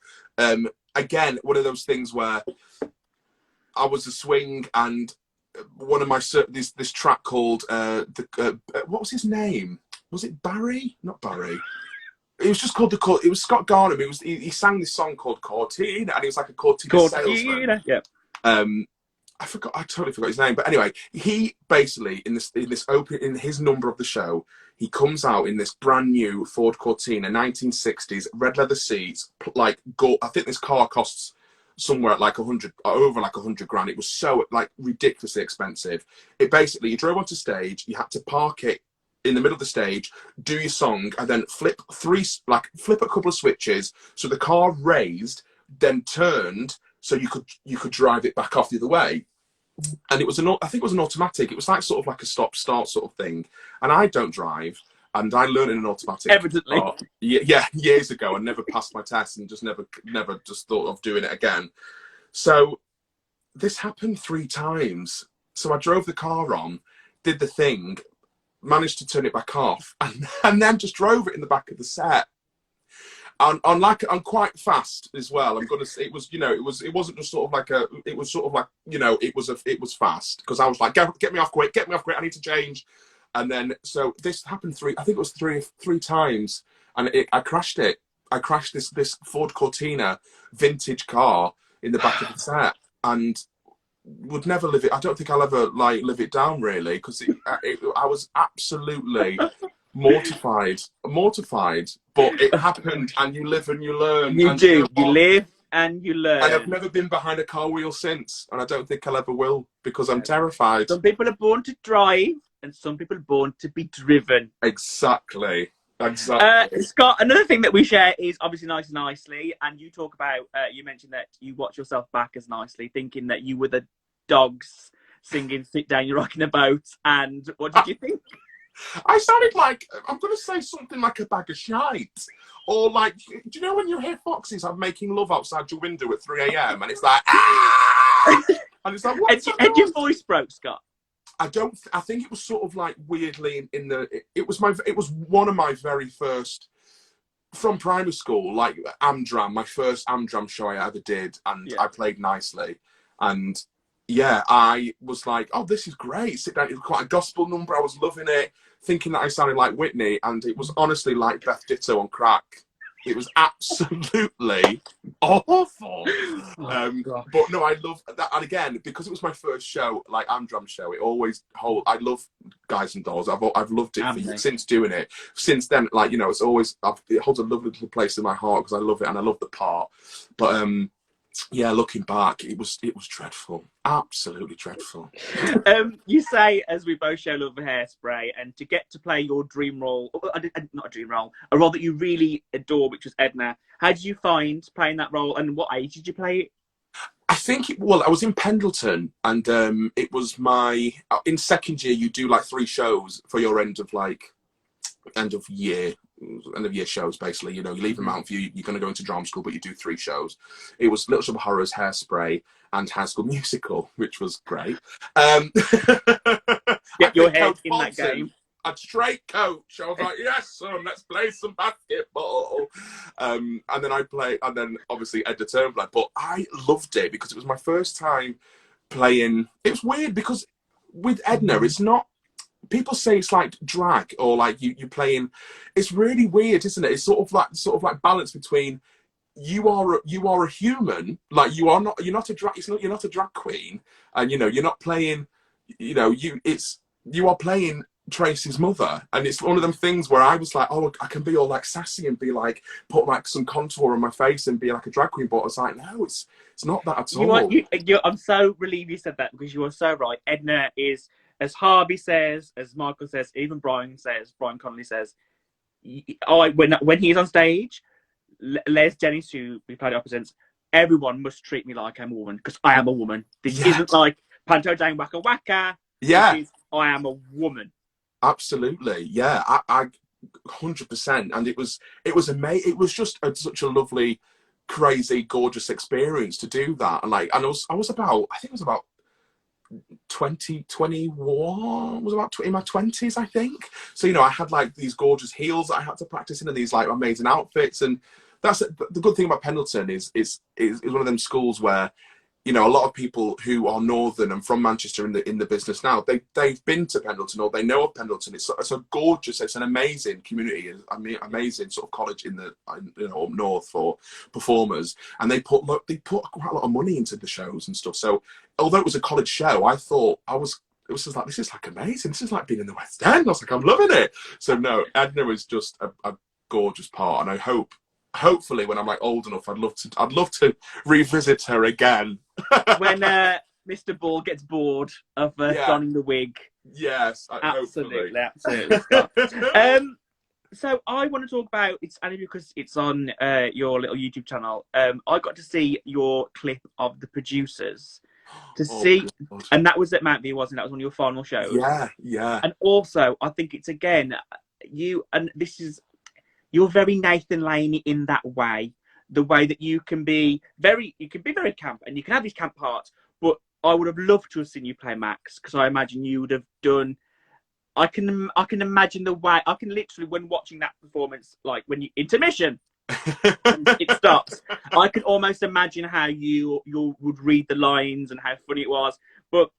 Speaker 2: Again, one of those things where I was a swing, and one of my this track called what was his name? Was it Barry? Not Barry. It was just called It was Scott Garnham. He sang this song called Cortina, and he was like a Cortina salesman.
Speaker 1: Yeah.
Speaker 2: I totally forgot his name, but anyway, he basically in his number of the show, he comes out in this brand new Ford Cortina, 1960s, red leather seats, like I think this car costs somewhere at like over like 100 grand. It was so like ridiculously expensive. It basically, you drove onto stage, you had to park it in the middle of the stage, do your song, and then flip a couple of switches so the car raised, then turned so you could drive it back off the other way. And I think it was an automatic. It was like sort of like a stop-start sort of thing. And I don't drive, and I learned in an automatic.
Speaker 1: Evidently.
Speaker 2: Yeah, years ago, and never passed my test, and just never just thought of doing it again. So this happened 3 times. So I drove the car on, did the thing, managed to turn it back off, and then just drove it in the back of the set. I'm quite fast as well. I'm gonna say it wasn't just sort of like it was sort of like, it was fast, because I was like, get me off quick, I need to change. And then so this happened three times, and I crashed it. I crashed this Ford Cortina vintage car in the back of the set, and would never live it. I don't think I'll ever live it down, really, because I was absolutely mortified, but it happened, and you live and you learn.
Speaker 1: You live and you learn.
Speaker 2: And I've never been behind a car wheel since, and I don't think I'll ever will, because I'm terrified.
Speaker 1: Some people are born to drive, and some people are born to be driven.
Speaker 2: Exactly.
Speaker 1: Scott, another thing that we share is obviously Nice and Nicely, and you talk about, you mentioned that you watch yourself back as Nicely, thinking that you were the dogs singing Sit Down, You're Rocking a Boat, and what did you think?
Speaker 2: I sounded like, I'm going to say something like a bag of shite. Or like, do you know when you hear foxes are making love outside your window at 3 a.m. and it's like, ah! And it's like, what's that?
Speaker 1: And your voice broke, Scott?
Speaker 2: I think it was sort of like weirdly it was one of my very first, from primary school, like Amdram, my first Amdram show I ever did, and I played Nicely. And yeah, I was like, oh, this is great. Sit Down. It was quite a gospel number. I was loving it, thinking that I sounded like Whitney, and it was honestly like Beth Ditto on crack. It was absolutely awful. But no, I love that. And again, because it was my first show, like Amdram show, I love Guys and Dolls. I've loved it since doing it. Since then, like, it's always, it holds a lovely little place in my heart, because I love it and I love the part. But yeah, looking back, it was dreadful, absolutely dreadful.
Speaker 1: You say, as we both share love for Hairspray, and to get to play your dream role, not a dream role, a role that you really adore, which was Edna. How did you find playing that role, and what age did you play it?
Speaker 2: I think I was in Pendleton, and it was in second year you do like 3 shows for your end of year shows, basically. You leave in Mountain View, you're going to go into drama school, but you do 3 shows. It was Little Shop of Horrors, Hairspray, and High School Musical, which was great.
Speaker 1: Get your head in that game.
Speaker 2: a straight coach. I was like, yes, son, let's play some basketball. And then obviously Edna Turnblad. But I loved it because it was my first time playing. It was weird because with Edna, it's not. People say it's like drag or like you playing. It's really weird, isn't it? It's sort of like balance between you are a human, like you're not a drag. You're not a drag queen, and you're not playing. You are playing Tracy's mother, and it's one of them things where I was like, oh, I can be all like sassy and be like put like some contour on my face and be like a drag queen, but I was like, no, it's not that at all.
Speaker 1: I'm so relieved you said that because you are so right. Edna is, as Harvey says, as Michael says, even Brian Connolly says, when he's on stage, Les Jennings, who we played opposites, everyone must treat me like I'm a woman because I am a woman. This isn't like Panto Jane Waka Waka.
Speaker 2: Yeah.
Speaker 1: I am a woman.
Speaker 2: Absolutely. Yeah. I 100%. And it was amazing. It was just such a lovely, crazy, gorgeous experience to do that. And I was about 21, was about in my 20s, I think. So, I had like these gorgeous heels that I had to practice in and these like amazing outfits. And that's the good thing about Pendleton is one of them schools where, a lot of people who are northern and from Manchester in the business now, they've been to Pendleton or they know of Pendleton. It's a gorgeous, it's an amazing community, amazing sort of college in the up north for performers, and they put quite a lot of money into the shows and stuff. So although it was a college show, I thought it was just like, this is like amazing. This is like being in the West End. I was like, I'm loving it. So no, Edna was just a gorgeous part, and hopefully when I'm like old enough, I'd love to revisit her again.
Speaker 1: When Mr. Ball gets bored of donning the wig.
Speaker 2: Yes,
Speaker 1: absolutely. So I want to talk about, it's only because it's on your little YouTube channel. I got to see your clip of the producers God. And that was at Mount View, wasn't it? That was one of your final shows.
Speaker 2: Yeah.
Speaker 1: And also, I think it's again, you're very Nathan Laney in that way. The way that you can be very camp and you can have these camp parts, but I would have loved to have seen you play Max because I imagine you would have done. I can imagine the way. I can literally, when watching that performance, like when you intermission, and it stops. I can almost imagine how you would read the lines and how funny it was. But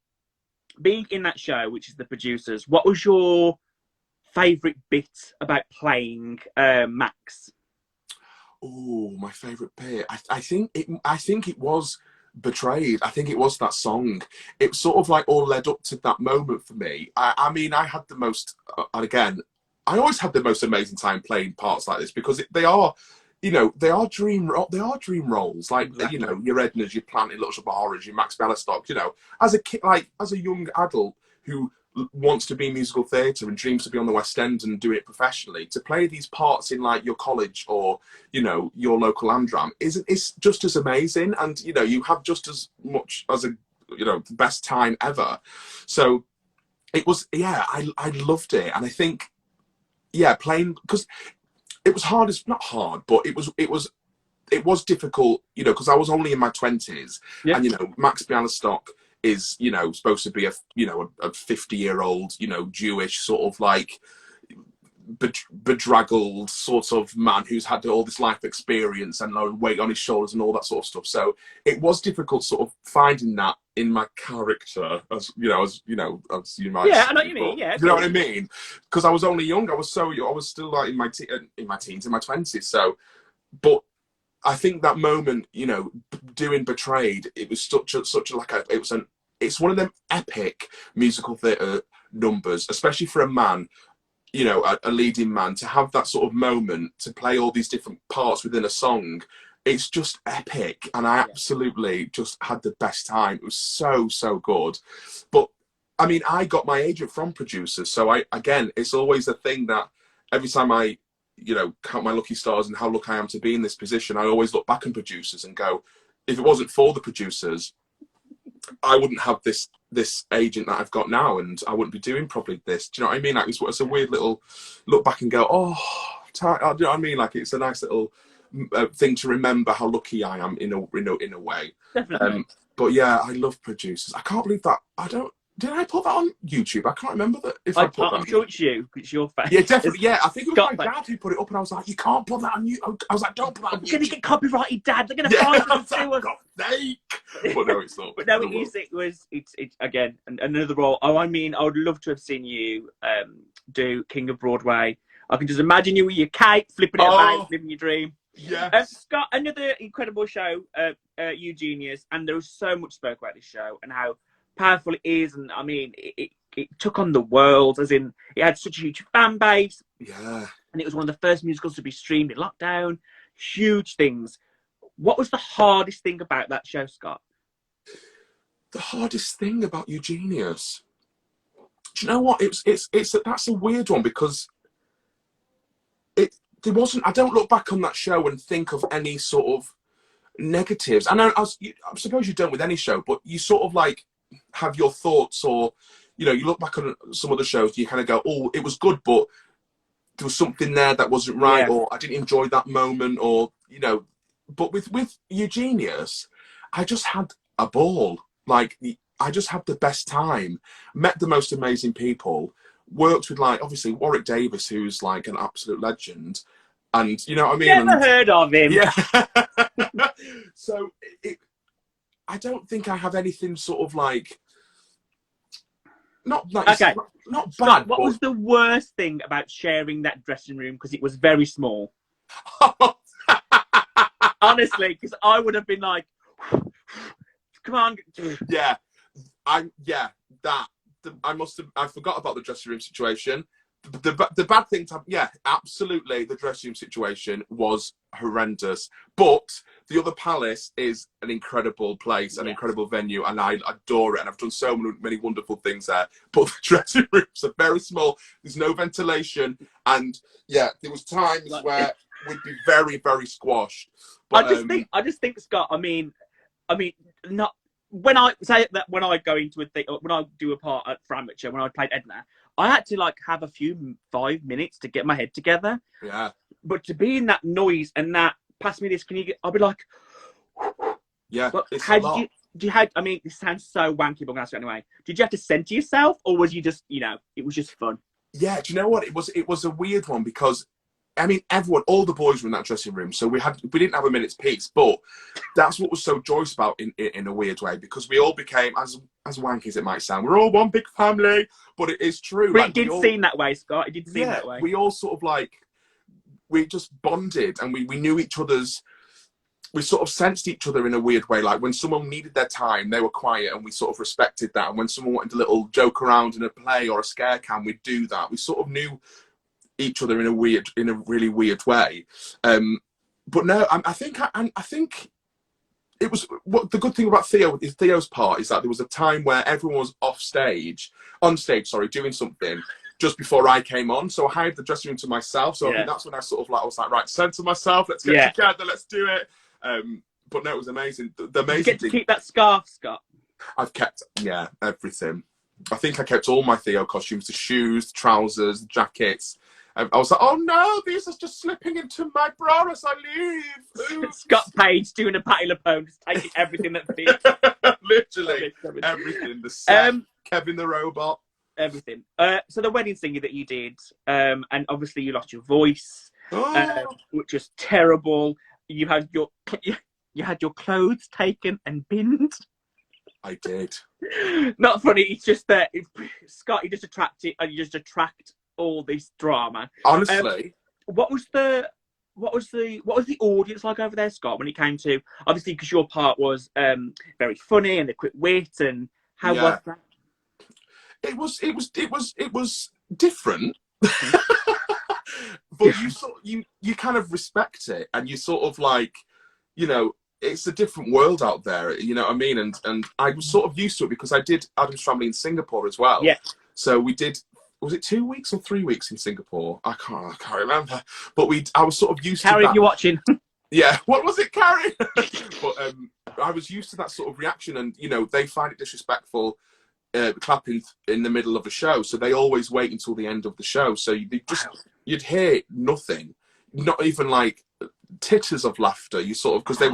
Speaker 1: being in that show, which is the producers, what was your favourite bit about playing Max?
Speaker 2: Oh, my favourite bit. I think it was Betrayed. I think it was that song. It sort of like all led up to that moment for me. I mean, I had the most, and again, I always had the most amazing time playing parts like this because they are dream roles. Like, exactly. Your Ednas, your Plant, your Little Baharas, your Max Bellistock. As a kid, like as a young adult who wants to be in musical theatre and dreams to be on the West End and do it professionally, to play these parts in like your college or your local Amdram it's just as amazing, and you have just as much as the best time ever. So it was, I loved it. And I think playing, because it was hard, it's not hard, but it was difficult, because I was only in my 20s. Yeah. And Max Bialystock is supposed to be a 50-year-old Jewish sort of like bedraggled sort of man who's had all this life experience and weight on his shoulders and all that sort of stuff. So it was difficult sort of finding that in my character, as you might.
Speaker 1: Yeah, I know what you mean. Yeah,
Speaker 2: you know what I mean? Because I was only young. I was still like in my teens, in my 20s. So, but I think that moment, doing Betrayed, it was it's one of them epic musical theatre numbers, especially for a man, a leading man, to have that sort of moment to play all these different parts within a song. It's just epic, and I absolutely just had the best time. It was so, so good. But I mean, I got my agent from producers, so it's always a thing that every time I count my lucky stars and how lucky I am to be in this position, I always look back on producers and go, if it wasn't for the producers, I wouldn't have this agent that I've got now, and I wouldn't be doing probably this. Do you know what I mean? Like, it's a weird little look back and go, do you know what I mean? Like, it's a nice little thing to remember how lucky I am in a way.
Speaker 1: Definitely.
Speaker 2: But yeah, I love producers. I can't believe that Did I put that on YouTube? I can't remember that if I put that.
Speaker 1: I'm sure it's you. It's your face.
Speaker 2: Yeah, definitely. Yeah, I think it was
Speaker 1: Scott
Speaker 2: my dad who put it up, and I was like, "You can't put that on YouTube." I was like, "Don't put that on YouTube."
Speaker 1: We're gonna get copyrighted, Dad. They're gonna
Speaker 2: Yeah,
Speaker 1: find
Speaker 2: I
Speaker 1: us
Speaker 2: was like,
Speaker 1: to us.
Speaker 2: God's sake. But no, it's not.
Speaker 1: But no, it is. It's again another role. Oh, I mean, I would love to have seen you do King of Broadway. I can just imagine you with your cape, flipping it about, living your dream.
Speaker 2: Yes.
Speaker 1: Scott, another incredible show, Eugenius, and there was so much spoke about this show and how powerful it is, and I mean, it took on the world, as in it had such a huge fan base.
Speaker 2: Yeah.
Speaker 1: And it was one of the first musicals to be streamed in lockdown. Huge things. What was the hardest thing about that show, Scott?
Speaker 2: The hardest thing about Eugenius. Do you know what? That's a weird one because there wasn't. I don't look back on that show and think of any sort of negatives. I suppose you don't with any show, but you sort of like have your thoughts, or you look back on some other shows, you kind of go, "Oh, it was good, but there was something there that wasn't right," or "I didn't enjoy that moment," or But with Eugenius, I just had a ball. Like, I just had the best time. Met the most amazing people. Worked with, like, obviously Warwick Davis, who's like an absolute legend, and you know what I mean.
Speaker 1: Never heard of him.
Speaker 2: Yeah. So I don't think I have anything sort of like. Not bad.
Speaker 1: Scott, what was the worst thing about sharing that dressing room? Because it was very small. Honestly, because I would have been like, "Come on."
Speaker 2: Yeah, I forgot about the dressing room situation. The bad thing absolutely, the dressing room situation was horrendous. But the other palace is an incredible place, an incredible venue, and I adore it. And I've done so many wonderful things there. But the dressing rooms are very small. There's no ventilation, and there was times where we'd be very, very squashed. But
Speaker 1: I just think, Scott. I mean, not. When I say that, when I go into when I do a part at Amateur, when I played Edna, I had to like have a few 5 minutes to get my head together.
Speaker 2: Yeah.
Speaker 1: But to be in that noise and that, pass me this, I'll be like,
Speaker 2: yeah.
Speaker 1: But how did you I mean, this sounds so wanky, but I'm gonna ask you anyway. Did you have to center yourself, or was you just, it was just fun?
Speaker 2: Yeah. Do you know what? It was a weird one because, I mean, all the boys were in that dressing room, so we didn't have a minute's peace. But that's what was so joyous about in a weird way, because we all became, as wanky as it might sound, we're all one big family. But it is true.
Speaker 1: But it did seem that way, Scott. It did seem that way.
Speaker 2: We all sort of like, we just bonded, and we knew each other's. We sort of sensed each other in a weird way. Like when someone needed their time, they were quiet, and we sort of respected that. And when someone wanted a little joke around in a play or a scare cam, we'd do that. We sort of knew each other in a really weird way. But no, I think it was, what the good thing about Theo's part is that there was a time where everyone was on stage, doing something just before I came on. So I had the dressing room to myself. So I think that's when I sort of like, I was like, right, center myself, let's get together, let's do it. But no, it was amazing. The amazing
Speaker 1: Did you get to keep that scarf, Scott?
Speaker 2: I've kept, everything. I think I kept all my Theo costumes, the shoes, the trousers, the jackets. I was like, oh no, these are just slipping into my bra as I leave.
Speaker 1: Scott Paige doing a Patti LuPone, just taking everything that fits.
Speaker 2: Literally, everything. The set, Kevin the robot.
Speaker 1: Everything. So the wedding singer that you did, and obviously you lost your voice, which was terrible. You had your clothes taken and binned.
Speaker 2: I did.
Speaker 1: Not funny. It's just that Scott, you just attract all this drama.
Speaker 2: Honestly,
Speaker 1: what was the audience like over there, Scott, when it came to, obviously because your part was very funny and the quick wit, and how was that?
Speaker 2: It was different. But you kind of respect it, and you sort of like, it's a different world out there, you know what I mean? And I was sort of used to it because I did Adam's Family in Singapore as well. Yeah. So we did, was it 2 weeks or 3 weeks in Singapore? I can't remember. But I was sort of used to that.
Speaker 1: Carrie, if you're watching.
Speaker 2: Yeah, what was it, Carrie? But I was used to that sort of reaction, and, they find it disrespectful clapping in the middle of a show. So they always wait until the end of the show. So you'd hear nothing, not even like titters of laughter. You sort of, because they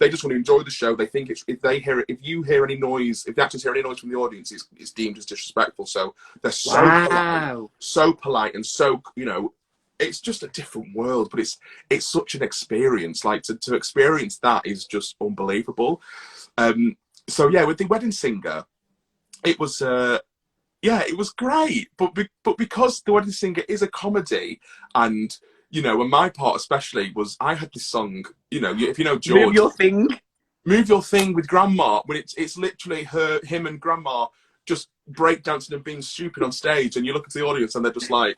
Speaker 2: just want to enjoy the show. They think if you hear any noise, if the actors hear any noise from the audience, it's deemed as disrespectful. So they're so polite and so, you know, it's just a different world, but it's such an experience. Like to experience that is just unbelievable. So yeah, with the Wedding Singer, it was it was great, but because the Wedding Singer is a comedy, and you know, and my part especially was I had this song, you know, if you know George, Move Your Thing with Grandma, when it's literally him and Grandma just breakdancing and being stupid on stage, and you look at the audience and they're just like,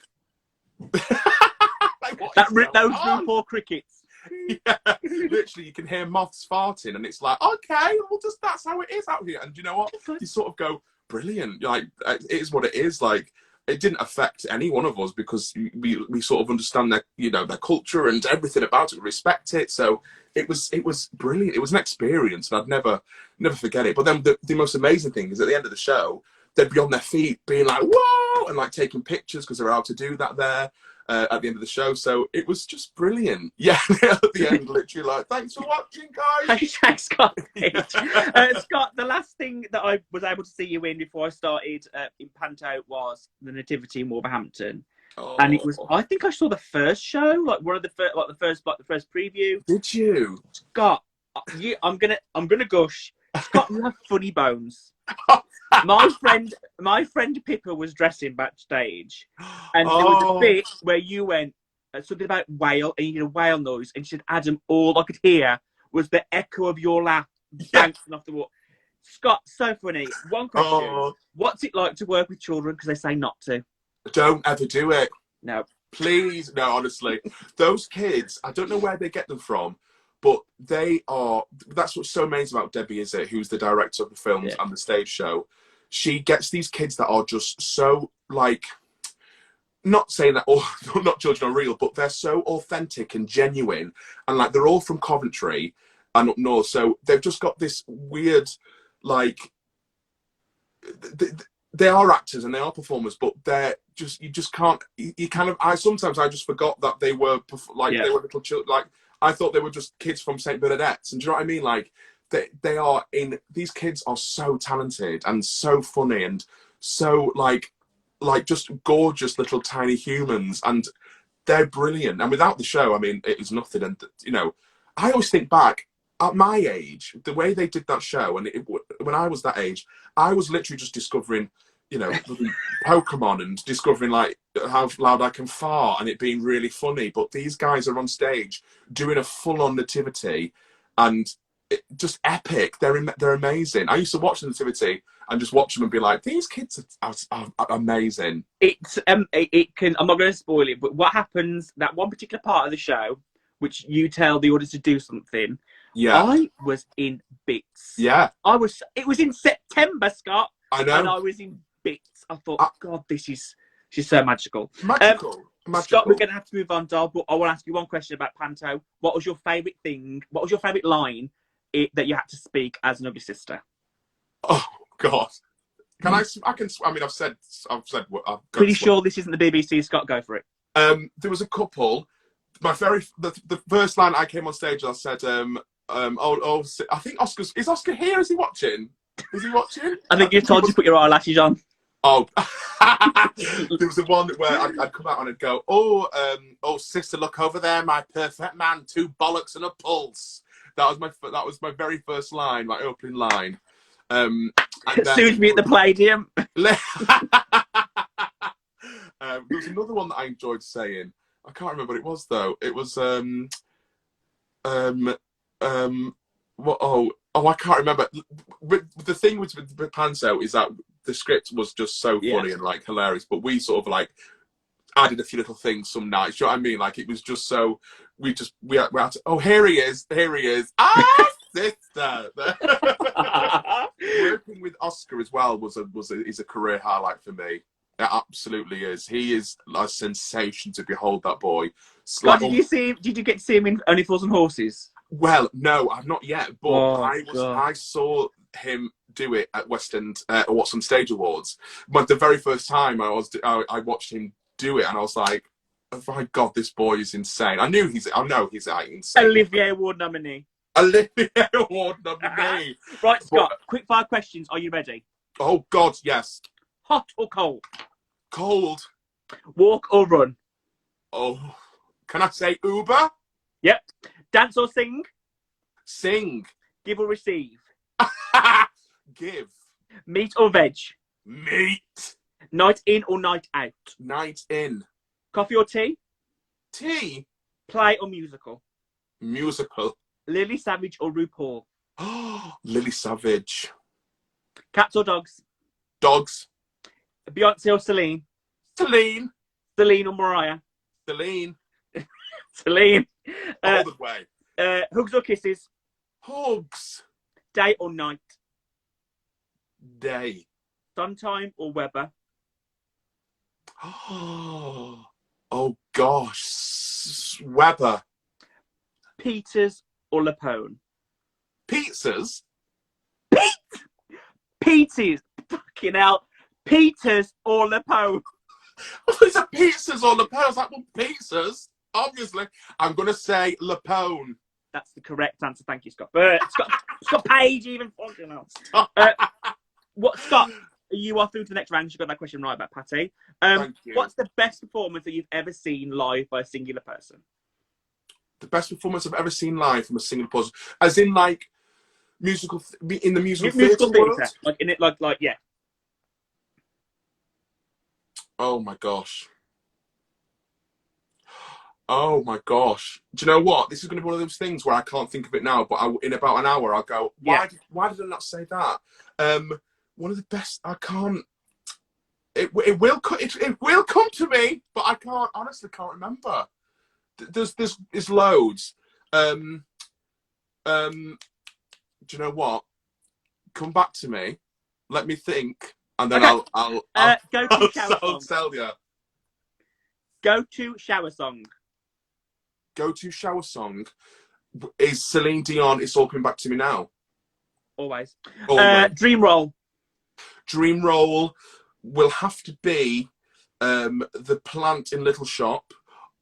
Speaker 1: those RuPaul crickets.
Speaker 2: Yeah, literally, you can hear moths farting, and it's like, okay, well, just that's how it is out here. And you know what? You sort of go, brilliant. Like, it is what it is. Like, it didn't affect any one of us because we sort of understand their, you know, their culture and everything about it, respect it. So it was brilliant. It was an experience, and I'd never forget it. But then the most amazing thing is at the end of the show, they'd be on their feet, being like, whoa, and like taking pictures because they're allowed to do that there. At the end of the show, so it was just brilliant. Yeah, at the end, literally like, thanks for watching, guys.
Speaker 1: Hashtag Scott Paige. Scott, the last thing that I was able to see you in before I started in Panto was the Nativity in Wolverhampton, and it was. I think I saw the first show, like one of the first, the first preview.
Speaker 2: Did you,
Speaker 1: Scott? I'm gonna gush. Scott, you have funny bones. My friend Pippa was dressing backstage, and there was a bit where you went something about whale, and you did a whale noise, and she said, "Adam, all I could hear was the echo of your laugh bouncing off the wall." Scott, so funny. One question: what's it like to work with children? Because they say not to.
Speaker 2: Don't ever do it.
Speaker 1: No,
Speaker 2: please, no. Honestly, those kids, I don't know where they get them from. But that's what's so amazing about Debbie, is it? Who's the director of the films and the stage show. She gets these kids that are just so, like, not saying that all, not children are real, but they're so authentic and genuine. And, like, they're all from Coventry and up north. So they've just got this weird, like, they are actors and they are performers, but they're just, you just can't, you kind of, sometimes I just forgot that they were, like, they were little children, like, I thought they were just kids from St. Bernadette's. And do you know what I mean? Like, these kids are so talented and so funny and so, like just gorgeous little tiny humans. And they're brilliant. And without the show, I mean, it is nothing. And, you know, I always think back, at my age, the way they did that show, and when I was that age, I was literally just discovering, you know, Pokemon and discovering like how loud I can fart and it being really funny. But these guys are on stage doing a full-on Nativity, and just epic. They're amazing. I used to watch the Nativity and just watch them and be like, these kids are amazing.
Speaker 1: It can. I'm not going to spoil it, but what happens that one particular part of the show, which you tell the audience to do something. Yeah, I was in bits.
Speaker 2: Yeah,
Speaker 1: It was in September, Scott.
Speaker 2: I know,
Speaker 1: and I was in bits. I thought, God, she's so magical.
Speaker 2: Magical.
Speaker 1: Scott, we're going to have to move on, doll, but I want to ask you one question about Panto. What was your favourite thing? What was your favourite line that you had to speak as an ugly sister?
Speaker 2: Oh, God. Can I mean, I've said what I've got.
Speaker 1: Pretty sure this isn't the BBC. Scott, go for it.
Speaker 2: There was a couple. The first line I came on stage, I said, I think is Oscar here? Is he watching?
Speaker 1: I think you're told to put your eyelashes on.
Speaker 2: Oh, there was the one where I'd come out and I'd go, oh, sister, look over there, my perfect man, 2 bollocks and a pulse. That was my very first line, my opening line.
Speaker 1: Soon to be at the Palladium.
Speaker 2: There was another one that I enjoyed saying. I can't remember what it was though. It was I can't remember. The thing with Panto is that the script was just so funny and like hilarious, but we sort of like added a few little things some nights. Do you know what I mean? Like it was just so we had to, oh, here he is. Ah, sister. Working with Oscar as well is a career highlight for me. It absolutely is. He is a sensation to behold, that boy.
Speaker 1: Scott, did you get to see him in Only Fools and Horses?
Speaker 2: Well, no, I've not yet. But I saw him do it at West End What's on Stage Awards. But the very first time I watched him do it, and I was like, Oh my God, this boy is insane. I know he's insane.
Speaker 1: Olivier Award nominee.
Speaker 2: Olivier Award nominee.
Speaker 1: Right, Scott, quick fire questions. Are you ready?
Speaker 2: Oh God, yes.
Speaker 1: Hot or cold?
Speaker 2: Cold.
Speaker 1: Walk or run?
Speaker 2: Oh, can I say Uber?
Speaker 1: Yep. Dance or sing?
Speaker 2: Sing.
Speaker 1: Give or receive?
Speaker 2: Give.
Speaker 1: Meat or veg?
Speaker 2: Meat.
Speaker 1: Night in or night out?
Speaker 2: Night in.
Speaker 1: Coffee or tea?
Speaker 2: Tea.
Speaker 1: Play or musical?
Speaker 2: Musical.
Speaker 1: Lily Savage or RuPaul?
Speaker 2: Oh, Lily Savage.
Speaker 1: Cats or dogs?
Speaker 2: Dogs.
Speaker 1: Beyonce or Celine?
Speaker 2: Celine.
Speaker 1: Celine or Mariah?
Speaker 2: Celine.
Speaker 1: Celine.
Speaker 2: All the way.
Speaker 1: Hugs or kisses?
Speaker 2: Hugs.
Speaker 1: Day or night?
Speaker 2: Day.
Speaker 1: Sondheim or Weber?
Speaker 2: Oh gosh. Weber.
Speaker 1: Peters or Lapone?
Speaker 2: Pizzas.
Speaker 1: Peters. Fucking hell. Peters or Lapone?
Speaker 2: Is it pizzas or Lapone? I was like, well, pizzas. Obviously. I'm going to say Lapone.
Speaker 1: That's the correct answer. Thank you, Scott. Scott Paige, even fucking else. What, Scott? You are through to the next round. You got that question right about Patty.
Speaker 2: Thank you.
Speaker 1: What's the best performance that you've ever seen live by a singular person?
Speaker 2: The best performance I've ever seen live from a single person, as in like musical in the musical theatre.
Speaker 1: Like in it, like yeah.
Speaker 2: Oh my gosh. Oh my gosh. Do you know what? This is going to be one of those things where I can't think of it now, but in about an hour I'll go, why did I not say that? One of the best, I can't, it will come to me, but I honestly can't remember. There's loads. Do you know what? Come back to me. Let me think, and then
Speaker 1: okay.
Speaker 2: I'll
Speaker 1: go to shower song.
Speaker 2: Tell you.
Speaker 1: Go to shower song.
Speaker 2: Go to shower song is Celine Dion. It's all coming back to me now.
Speaker 1: Always.
Speaker 2: Always.
Speaker 1: Dream roll.
Speaker 2: Dream roll will have to be The Plant in Little Shop,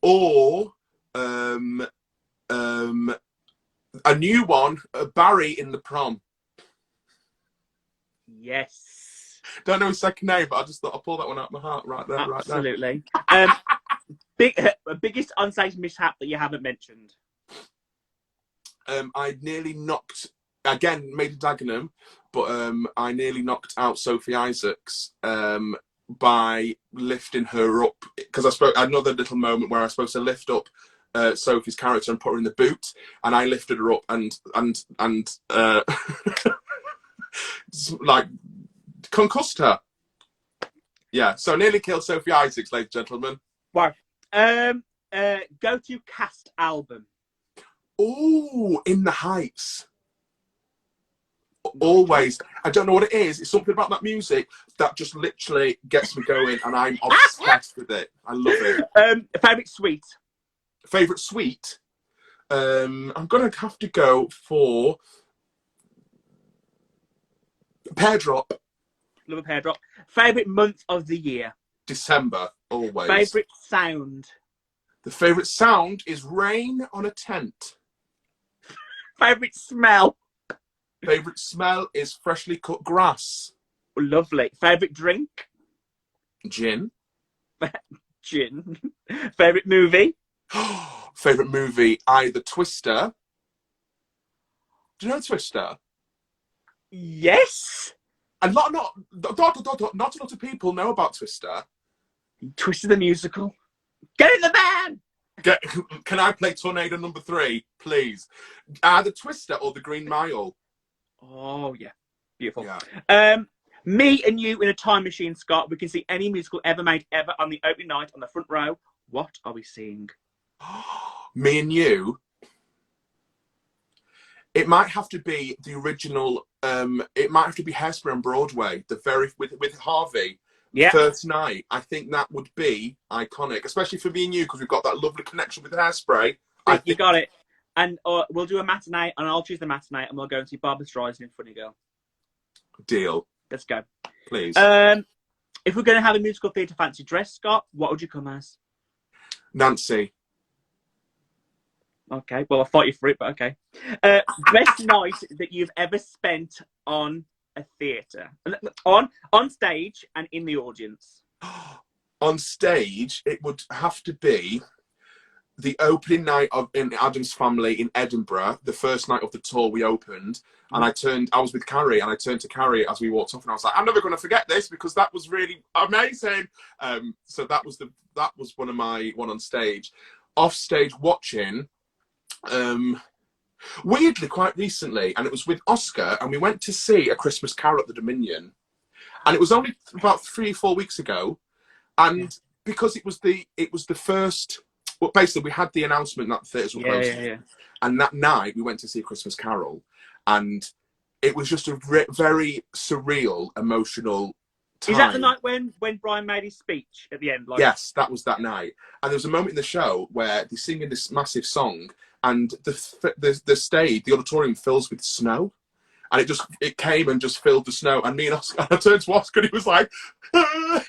Speaker 2: or a new one, Barry in The Prom.
Speaker 1: Yes.
Speaker 2: Don't know his second name, but I just thought I'll pull that one out of my heart right there.
Speaker 1: Absolutely. Biggest unsafe mishap that you haven't mentioned?
Speaker 2: I nearly knocked, again, made a Dagenham, but I nearly knocked out Sophie Isaacs by lifting her up, because I had another little moment where I was supposed to lift up Sophie's character and put her in the boot, and I lifted her up and like concussed her. Yeah, so nearly killed Sophie Isaacs, ladies and gentlemen.
Speaker 1: Wow. Go to cast album.
Speaker 2: Oh, In the Heights. Always. I don't know what it is. It's something about that music that just literally gets me going, and I'm obsessed with it. I love it.
Speaker 1: Favorite sweet.
Speaker 2: Favorite sweet. I'm gonna have to go for Pear Drop.
Speaker 1: Love a pear drop. Favorite month of the year.
Speaker 2: December. Always.
Speaker 1: Favorite sound.
Speaker 2: The favorite sound is rain on a tent.
Speaker 1: Favorite smell.
Speaker 2: Favorite smell is freshly cut grass.
Speaker 1: Lovely. Favorite drink.
Speaker 2: Gin.
Speaker 1: Gin. Favorite movie.
Speaker 2: Favorite movie, either Twister. Do you know Twister?
Speaker 1: Yes.
Speaker 2: And not a lot of people know about Twister.
Speaker 1: Twister the musical. Get in the van.
Speaker 2: Can I play Tornado number 3, please? Either Twister or The Green Mile.
Speaker 1: Oh yeah, beautiful.
Speaker 2: Yeah.
Speaker 1: Me and you in a time machine, Scott. We can see any musical ever made ever on the opening night on the front row. What are we seeing?
Speaker 2: Me and you. It might have to be the original. It might have to be Hairspray on Broadway. With Harvey.
Speaker 1: Yeah.
Speaker 2: First night. I think that would be iconic, especially for me and you, because we've got that lovely connection with Hairspray.
Speaker 1: You got it. And we'll do a matinee, and I'll choose the matinee, and we'll go and see Barbra Streisand in Funny Girl.
Speaker 2: Deal.
Speaker 1: Let's go.
Speaker 2: Please.
Speaker 1: If we're going to have a musical theatre fancy dress, Scott, what would you come as?
Speaker 2: Nancy.
Speaker 1: Okay, well, I'll fight you for it, but okay. Best night that you've ever spent on a theatre? On stage and in the audience.
Speaker 2: On stage, it would have to be the opening night in Adam's Family in Edinburgh, the first night of the tour we opened, and I was with Carrie, and I turned to Carrie as we walked off, and I was like, I'm never going to forget this because that was really amazing. So that was one on stage. Off stage watching, weirdly, quite recently, and it was with Oscar, and we went to see A Christmas Carol at the Dominion, and it was only about 3 or 4 weeks ago, and because it was the first. Well, basically, we had the announcement that the theatres were closing, and that night we went to see A Christmas Carol, and it was just a very surreal, emotional time.
Speaker 1: Is that the night when Brian made his speech at the end? Like...
Speaker 2: Yes, that was that night. And there was a moment in the show where they're singing this massive song, and the stage, the auditorium fills with snow, and it came and just filled the snow. And me and Oscar, I turned to Oscar, and he was like, and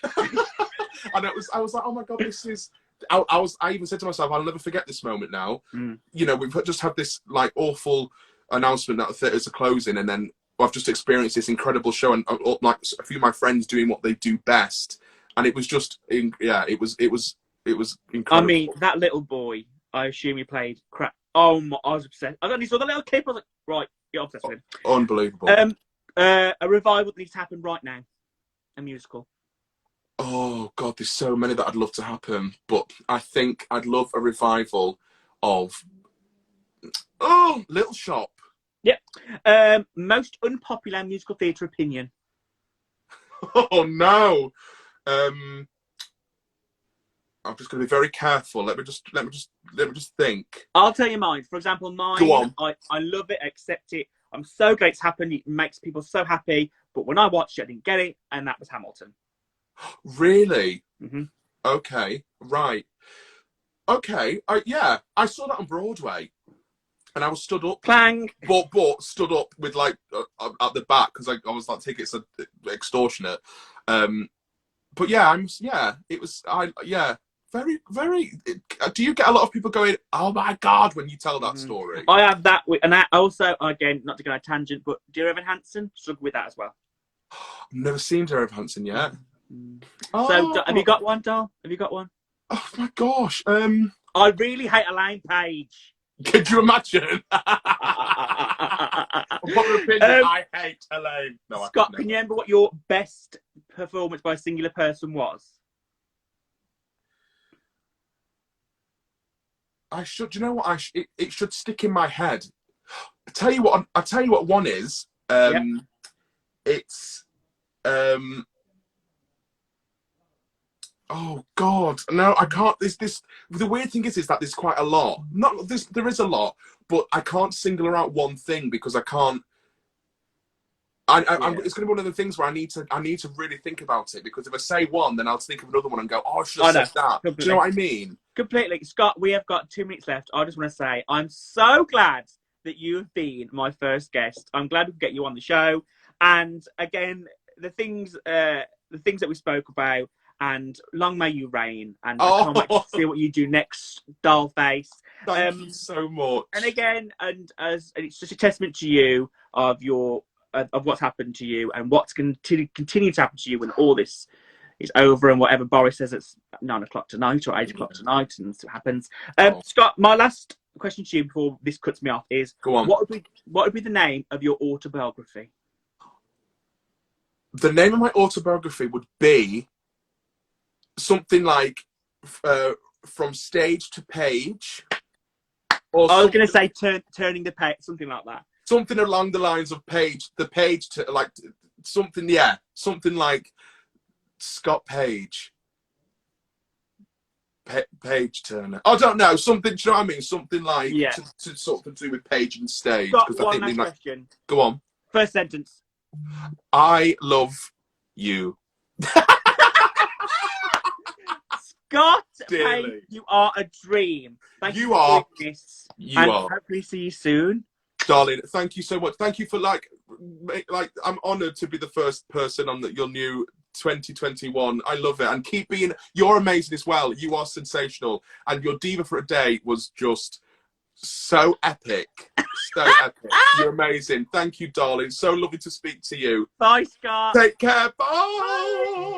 Speaker 2: I was like, oh my god, this is. I even said to myself, I'll never forget this moment now. You know, we've just had this like awful announcement that the theatres are closing, and then I've just experienced this incredible show, and like a few of my friends doing what they do best, and it was just, it was incredible.
Speaker 1: I mean, that little boy, I assume he played crap. Oh my, I was obsessed. I don't know, saw the little kid. I was like, right, you're obsessed with him.
Speaker 2: Unbelievable.
Speaker 1: A revival that needs to happen right now. A musical.
Speaker 2: Oh God, there's so many that I'd love to happen, but I think I'd love a revival of Little Shop.
Speaker 1: Yep. Most unpopular musical theatre opinion.
Speaker 2: Oh no. I'm just going to be very careful. Let me just think.
Speaker 1: I'll tell you mine. For example, mine.
Speaker 2: Go on.
Speaker 1: I love it, accept it. I'm so glad it's happened. It makes people so happy. But when I watched it, I didn't get it, and that was Hamilton.
Speaker 2: Really?
Speaker 1: Mm-hmm.
Speaker 2: Okay. Right. Okay. Yeah, I saw that on Broadway, and I was stood up.
Speaker 1: Clang.
Speaker 2: But stood up with like at the back because I was like, tickets are extortionate. But yeah, it was. Very, very. Do you get a lot of people going, "Oh my god," when you tell that story?
Speaker 1: I have that, and I also, again, not to go on a tangent, but Dear Evan Hansen, struggle with that as well.
Speaker 2: I've never seen Dear Evan Hansen yet.
Speaker 1: So, have you got one, doll? Have you got one?
Speaker 2: Oh my gosh.
Speaker 1: I really hate Elaine Paige.
Speaker 2: Could you imagine? What opinion? I hate Elaine. No,
Speaker 1: Scott, can you remember what your best performance by a singular person was?
Speaker 2: I should. Do you know what? It should stick in my head. I tell you what one is. It's. Oh God, no! I can't. The weird thing is that there's quite a lot. There is a lot, but I can't single out one thing because I can't. It's going to be one of the things where I need to really think about it, because if I say one, then I'll think of another one and go, oh, I should have said that.
Speaker 1: Completely.
Speaker 2: Do you know what I mean?
Speaker 1: Completely. Scott, we have got 2 minutes left. I just want to say I'm so glad that you have been my first guest. I'm glad we could get you on the show. And again, the things that we spoke about, and long may you reign. And I can't wait to see what you do next, Dollface.
Speaker 2: Thank you so much.
Speaker 1: And again, and it's just a testament to you of what's happened to you and what's going to continue to happen to you when all this is over and whatever Boris says it's 9 o'clock tonight or 8 o'clock tonight and so it happens. Scott, my last question to you before this cuts me off is,
Speaker 2: go on.
Speaker 1: What would be the name of your autobiography?
Speaker 2: The name of my autobiography would be something like From Stage to Page. Or
Speaker 1: I was going to say Turning the Page, something like that.
Speaker 2: Something along the lines of Page to like something like Scott Paige. Page Turner. I don't know, something. Do you know what I mean? Something like to something to do with Page and stage.
Speaker 1: Scott,
Speaker 2: I
Speaker 1: one
Speaker 2: think
Speaker 1: last question.
Speaker 2: Go on.
Speaker 1: First sentence.
Speaker 2: I love you.
Speaker 1: Scott Paige, you are a dream. Thank you for doing this.
Speaker 2: You are.
Speaker 1: Hopefully see you soon.
Speaker 2: Darling, thank you so much. Thank you for like I'm honoured to be the first person on your new 2021. I love it. And keep being, you're amazing as well. You are sensational. And your Diva for a Day was just so epic. So epic. You're amazing. Thank you, darling. So lovely to speak to you.
Speaker 1: Bye, Scott.
Speaker 2: Take care. Bye.